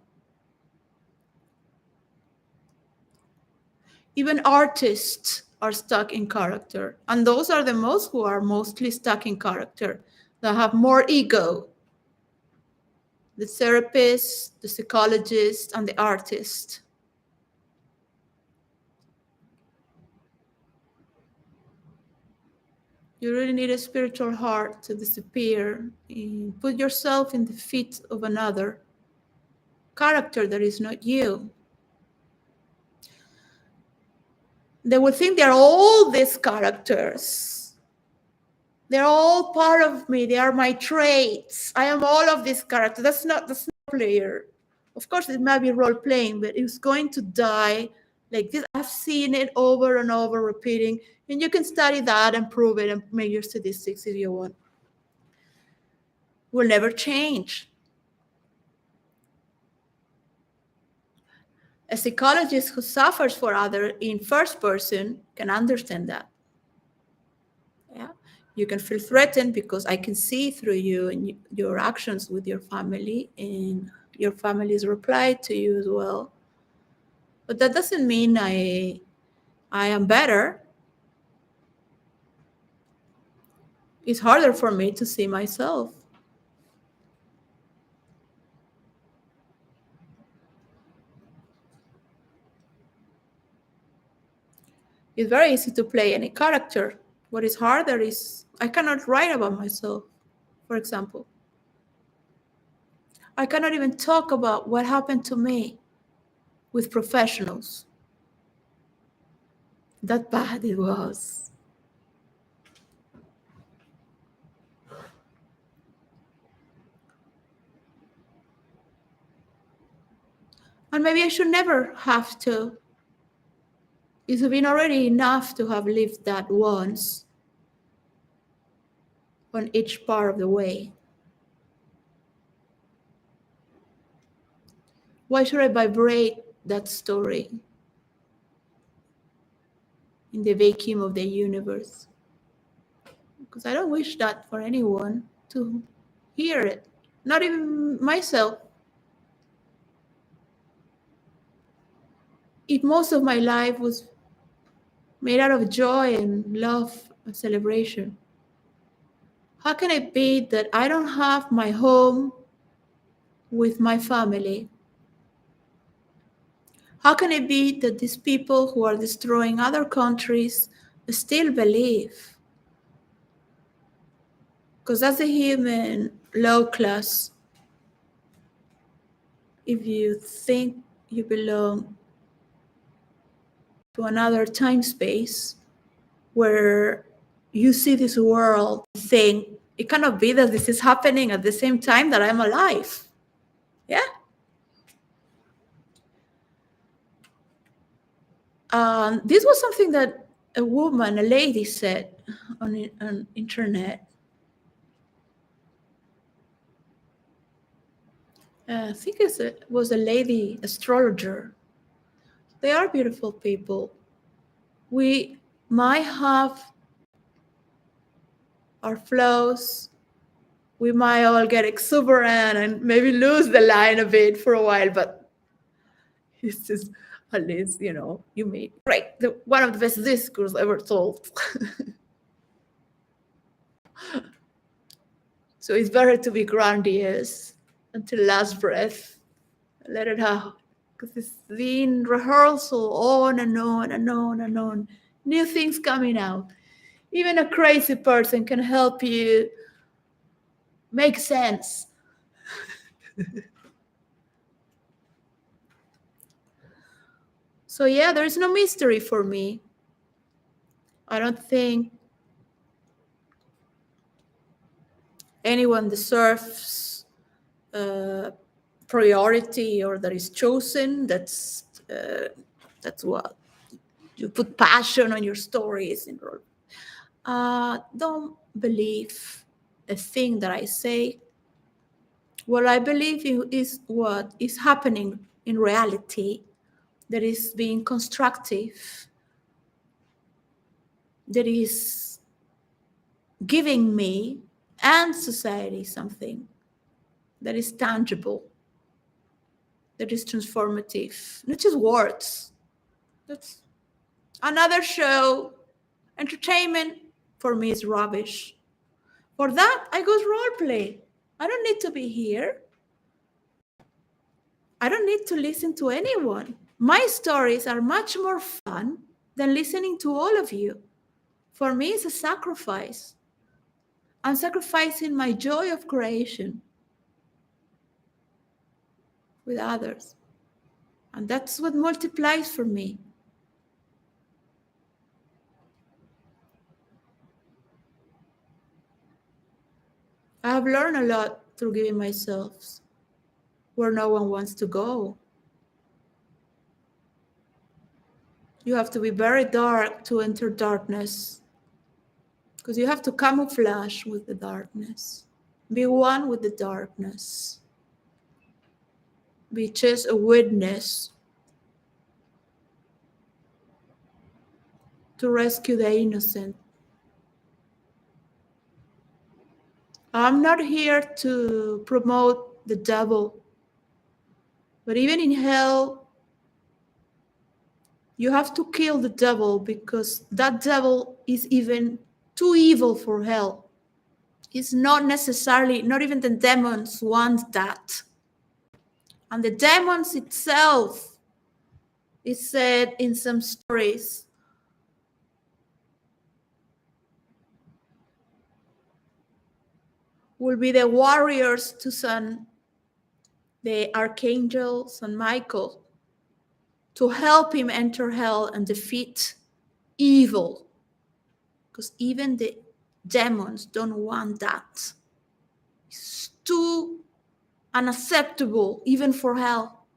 [SPEAKER 1] Even artists are stuck in character, and those are the most who are mostly stuck in character, that have more ego. The therapist, the psychologist, and the artist. You really need a spiritual heart to disappear. Put yourself in the feet of another character that is not you. They will think they're all these characters. They're all part of me. They are my traits. I am all of these characters. That's not player. Of course, it might be role playing, but it's going to die like this. I've seen it over and over repeating, and you can study that and prove it and make your statistics if you want. Will never change. A psychologist who suffers for others in first person can understand that. Yeah, you can feel threatened because I can see through you and your actions with your family, and your family's reply to you as well. But that doesn't mean I am better. It's harder for me to see myself. It's very easy to play any character. What is harder is I cannot write about myself, for example. I cannot even talk about what happened to me with professionals. That bad it was. And maybe I should never have to. It's been already enough to have lived that once on each part of the way. Why should I vibrate that story in the vacuum of the universe? Because I don't wish that for anyone to hear it, not even myself. If most of my life was made out of joy and love and celebration, how can it be that I don't have my home with my family? How can it be that these people who are destroying other countries still believe? Because that's the human low class. If you think you belong to another time space where you see this world, think it cannot be that this is happening at the same time that I'm alive. Yeah. This was something that a lady said on internet. I think it was a lady astrologer. They are beautiful people. We might have our flaws. we might all get exuberant and maybe lose the line a bit for a while, but it's just, at least, you made great. One of the best discourses ever told. So it's better to be grandiose until last breath. Let it out. Because it's been rehearsal on and on and on and on. New things coming out. Even a crazy person can help you make sense. So yeah, there is no mystery for me. I don't think anyone deserves priority or that is chosen. That's what you put passion on your stories. Don't believe a thing that I say. What I believe in is what is happening in reality, that is being constructive, that is giving me and society something that is tangible, that is transformative, not just words. That's another show. Entertainment for me is rubbish. For that, I go role play. I don't need to be here. I don't need to listen to anyone. My stories are much more fun than listening to all of you. For me, it's a sacrifice. I'm sacrificing my joy of creation with others. And that's what multiplies for me. I have learned a lot through giving myself where no one wants to go. You have to be very dark to enter darkness, because you have to camouflage with the darkness. Be one with the darkness. Be just a witness to rescue the innocent. I'm not here to promote the devil, but even in hell, you have to kill the devil, because that devil is even too evil for hell. It's not necessarily, not even the demons want that. And the demons itself is said in some stories will be the warriors to the archangel Saint Michael, to help him enter hell and defeat evil, because even the demons don't want that. It's too unacceptable even for hell.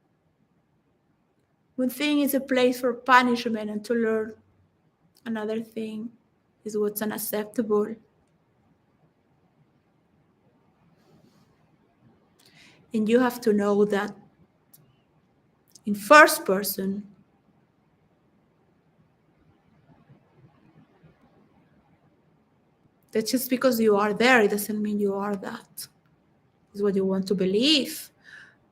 [SPEAKER 1] One thing is a place for punishment and to learn. Another thing is what's unacceptable. And you have to know that in first person, that just because you are there, it doesn't mean you are that. It's what you want to believe.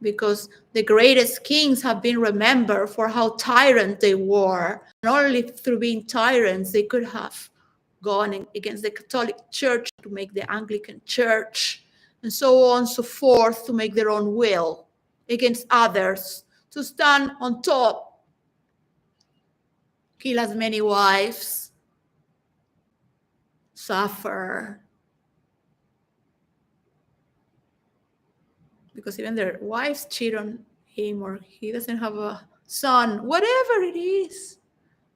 [SPEAKER 1] Because the greatest kings have been remembered for how tyrant they were. And only through being tyrants, they could have gone against the Catholic Church to make the Anglican Church, and so on and so forth, to make their own will against others, to stand on top, kill as many wives, suffer, because even their wives cheat on him, or he doesn't have a son, whatever it is.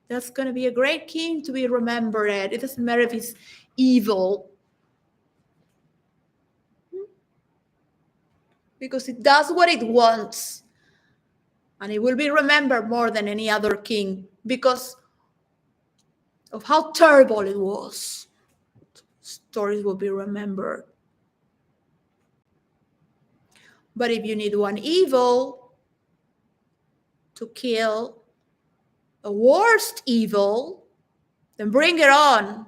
[SPEAKER 1] That's going to be a great king to be remembered. It doesn't matter if he's evil, because it does what it wants. And it will be remembered more than any other king because of how terrible it was. Stories will be remembered. But if you need one evil to kill a worst evil, then bring it on.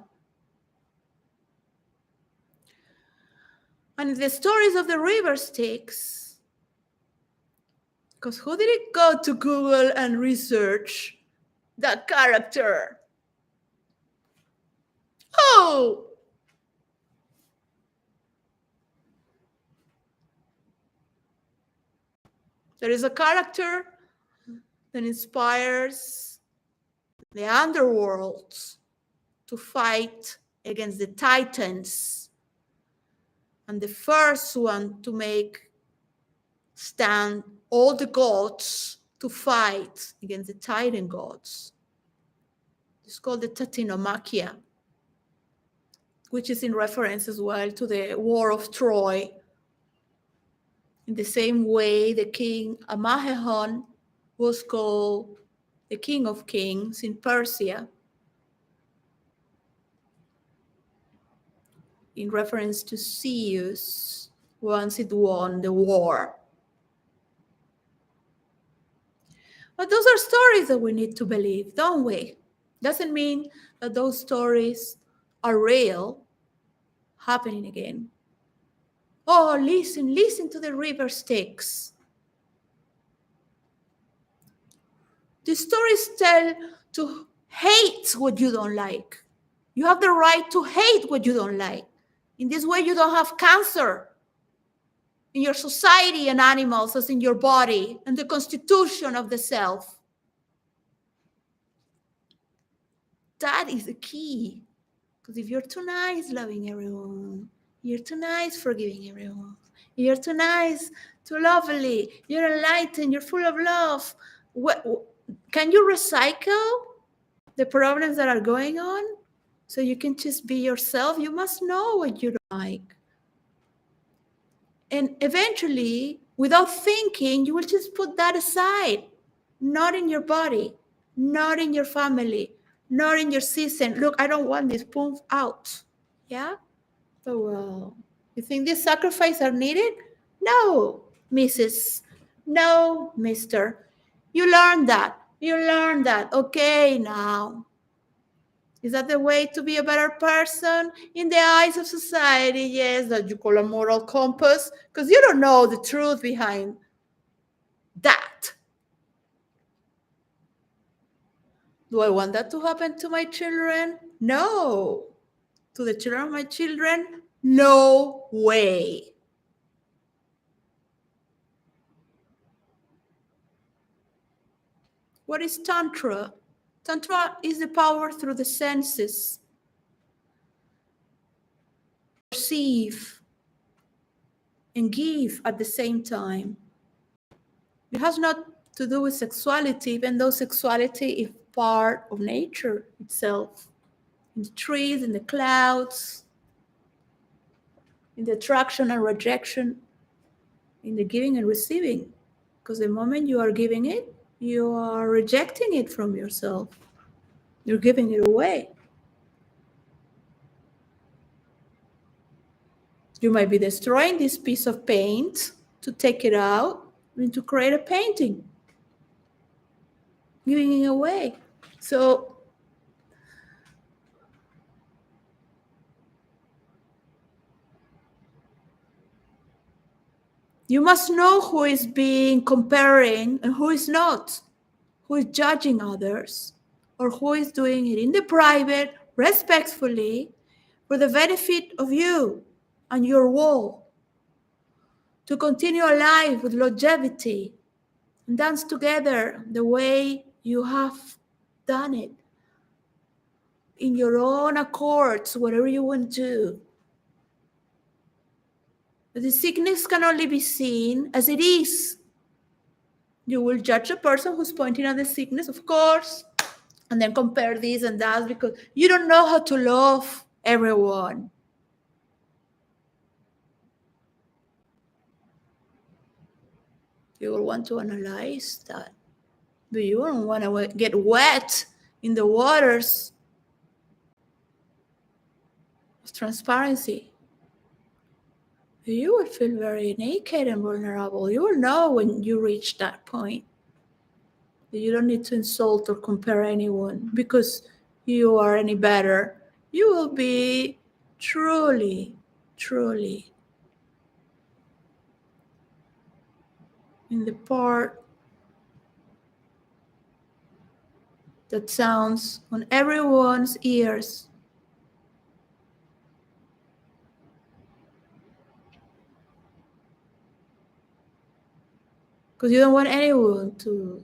[SPEAKER 1] And the stories of the river Styx, because who did it go to Google and research that character? Oh! There is a character that inspires the underworld to fight against the Titans, and the first one to make stand all the gods to fight against the Titan gods. It's called the Titanomachia, which is in reference as well to the War of Troy. In the same way, the king Amahehon was called the King of Kings in Persia, in reference to Zeus once it won the war. But those are stories that we need to believe, don't we? Doesn't mean that those stories are real, happening again. Oh, listen to the river Styx. The stories tell to hate what you don't like. You have the right to hate what you don't like. In this way, you don't have cancer in your society and animals as in your body and the constitution of the self. That is the key. Because if you're too nice loving everyone, you're too nice forgiving everyone, you're too nice, too lovely, you're enlightened, you're full of love, can you recycle the problems that are going on so you can just be yourself? You must know what you don't like. And eventually, without thinking, you will just put that aside. Not in your body, not in your family, not in your system. Look, I don't want this, boom, out. Yeah? Oh, well, you think these sacrifices are needed? No, Mrs. No, Mister. You learned that. You learned that. Okay, now. Is that the way to be a better person in the eyes of society? Yes, that you call a moral compass, because you don't know the truth behind that. Do I want that to happen to my children? No. To the children of my children? No way. What is Tantra? Tantra is the power through the senses. Perceive and give at the same time. It has not to do with sexuality, even though sexuality is part of nature itself. In the trees, in the clouds, in the attraction and rejection, in the giving and receiving. Because the moment you are giving it, you are rejecting it from yourself. You're giving it away. You might be destroying this piece of paint to take it out and to create a painting, giving it away. So you must know who is being comparing and who is not, who is judging others, or who is doing it in the private, respectfully, for the benefit of you and your wall, to continue alive with longevity and dance together the way you have done it, in your own accords, whatever you want to do. But the sickness can only be seen as it is. You will judge a person who's pointing at the sickness, of course, and then compare this and that because you don't know how to love everyone. You will want to analyze that. But you don't want to get wet in the waters of transparency. You will feel very naked and vulnerable. You will know when you reach that point. You don't need to insult or compare anyone because you are any better. You will be truly, truly in the part that sounds on everyone's ears. Because you don't want anyone to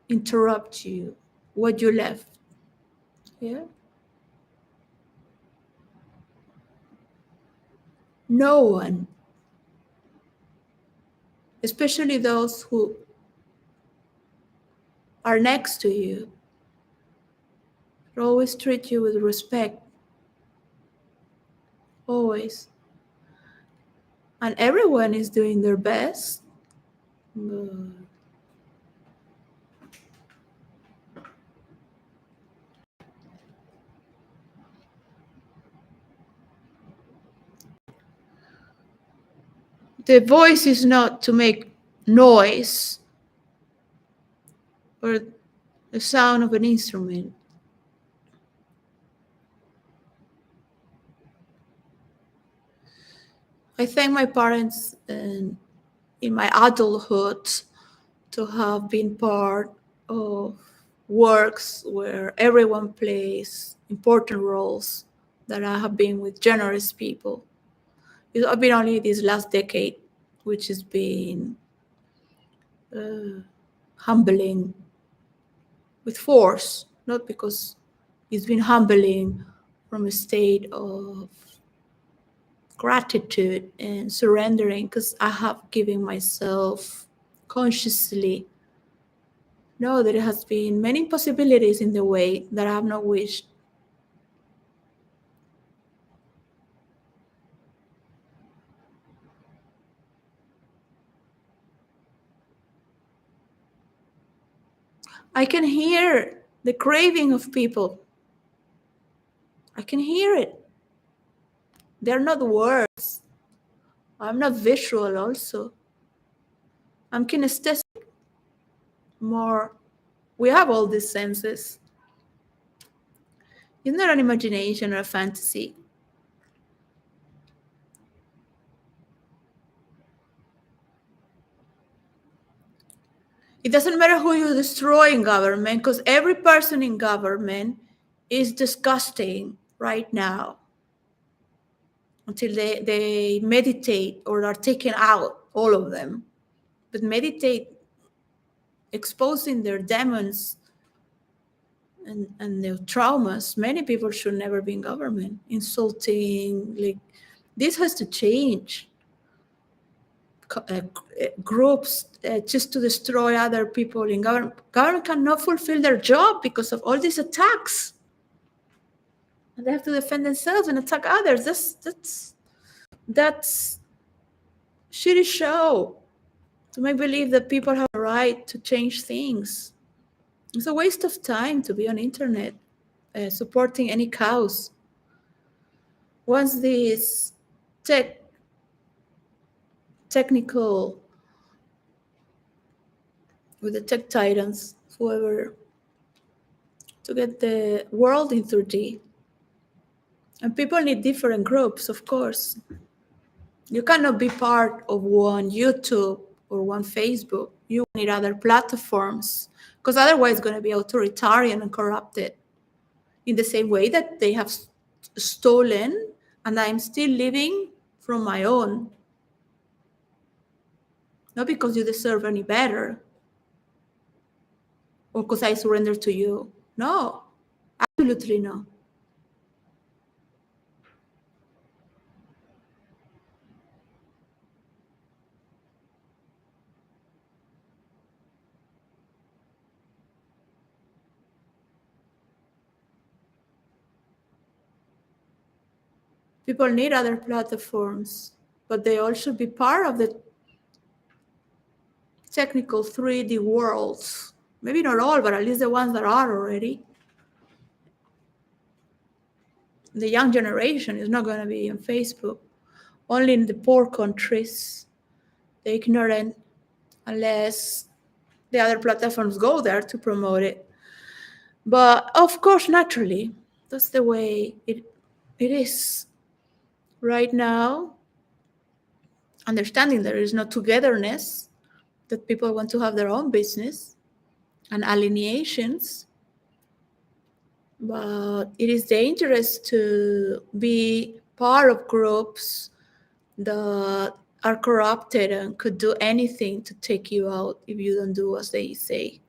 [SPEAKER 1] interrupt you, what you left. Yeah? No one. Especially those who are next to you. Always treat you with respect. Always. And everyone is doing their best. But the voice is not to make noise or the sound of an instrument. I thank my parents in my adulthood to have been part of works where everyone plays important roles, that I have been with generous people. I've been only this last decade, which has been humbling with force, not because it's been humbling from a state of gratitude and surrendering, because I have given myself consciously know that there has been many possibilities in the way that I have not wished. I can hear the craving of people. I can hear it. They're not words. I'm not visual also. I'm kinesthetic. More, we have all these senses. It's not an imagination or a fantasy. It doesn't matter who you destroy in government, because every person in government is disgusting right now until they meditate or are taken out, all of them. But meditate, exposing their demons and their traumas. Many people should never be in government. Insulting, like, this has to change. Groups just to destroy other people in government. Government cannot fulfill their job because of all these attacks. And they have to defend themselves and attack others. That's shitty show to make believe that people have a right to change things. It's a waste of time to be on internet supporting any cause. Once these technical, with the tech titans, whoever, to get the world in 3D. And people need different groups, of course. You cannot be part of one YouTube or one Facebook. You need other platforms, because otherwise it's going to be authoritarian and corrupted in the same way that they have stolen, and I'm still living from my own. Not because you deserve any better or because I surrender to you. No, absolutely no. People need other platforms, but they all should be part of the technical 3D worlds. Maybe not all, but at least the ones that are already. The young generation is not going to be on Facebook. Only in the poor countries, the ignorant, unless the other platforms go there to promote it. But of course, naturally, that's the way it is right now. Understanding there is no togetherness, that people want to have their own business and alienations. But it is dangerous to be part of groups that are corrupted and could do anything to take you out if you don't do as they say.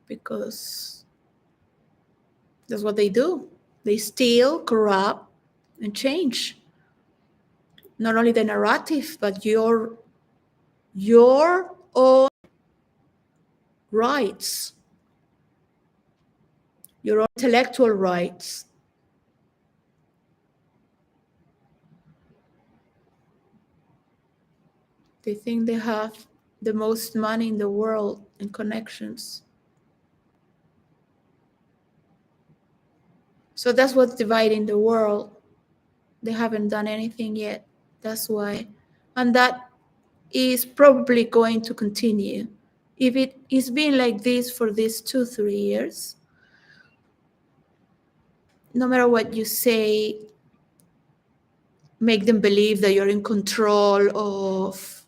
[SPEAKER 1] Because that's what they do. They steal, corrupt, and change. Not only the narrative, but your own rights, your own intellectual rights. They think they have the most money in the world and connections. So that's what's dividing the world. They haven't done anything yet. That's why. And that is probably going to continue. If it is been like this for these 2-3 years, no matter what you say, make them believe that you're in control of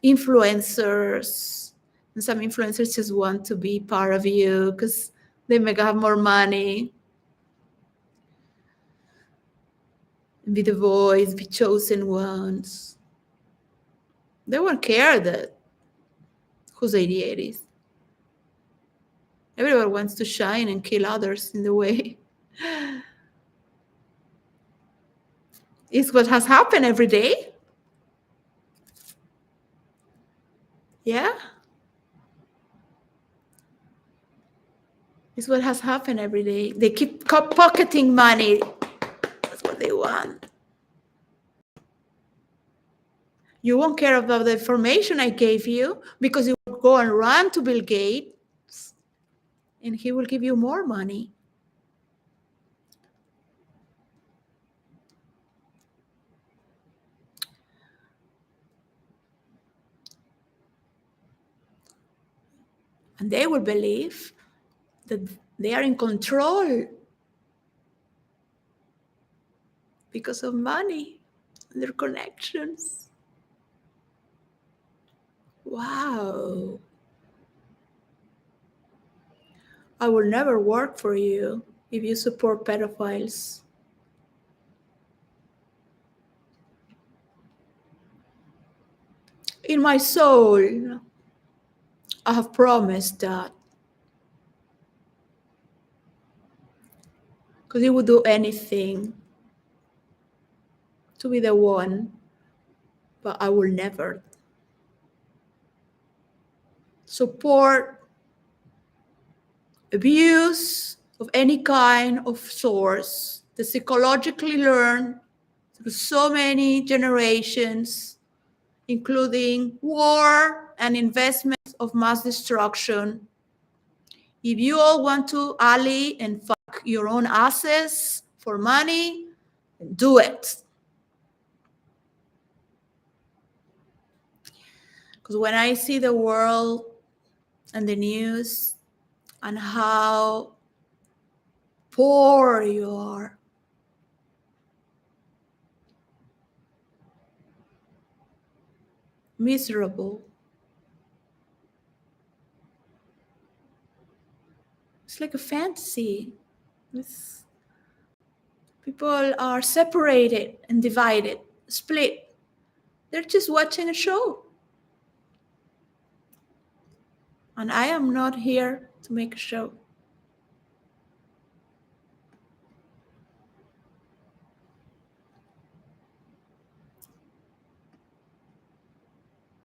[SPEAKER 1] influencers. And some influencers just want to be part of you because they may have more money. Be the voice, be chosen ones. They won't care that whose idea it is. Everyone wants to shine and kill others in the way. It's what has happened every day. Yeah? It's what has happened every day. They keep pocketing money. That's what they want. You won't care about the information I gave you because you will go and run to Bill Gates and he will give you more money. And they will believe that they are in control because of money and their connections. Wow. I will never work for you if you support pedophiles. In my soul, I have promised that. Because he would do anything to be the one, but I will never support abuse of any kind of source that psychologically learned through so many generations, including war and investments of mass destruction. If you all want to ally and fuck your own asses for money, do it. Because when I see the world and the news and how poor you are, miserable, it's like a fantasy. People are separated and divided, split. They're just watching a show. And I am not here to make a show.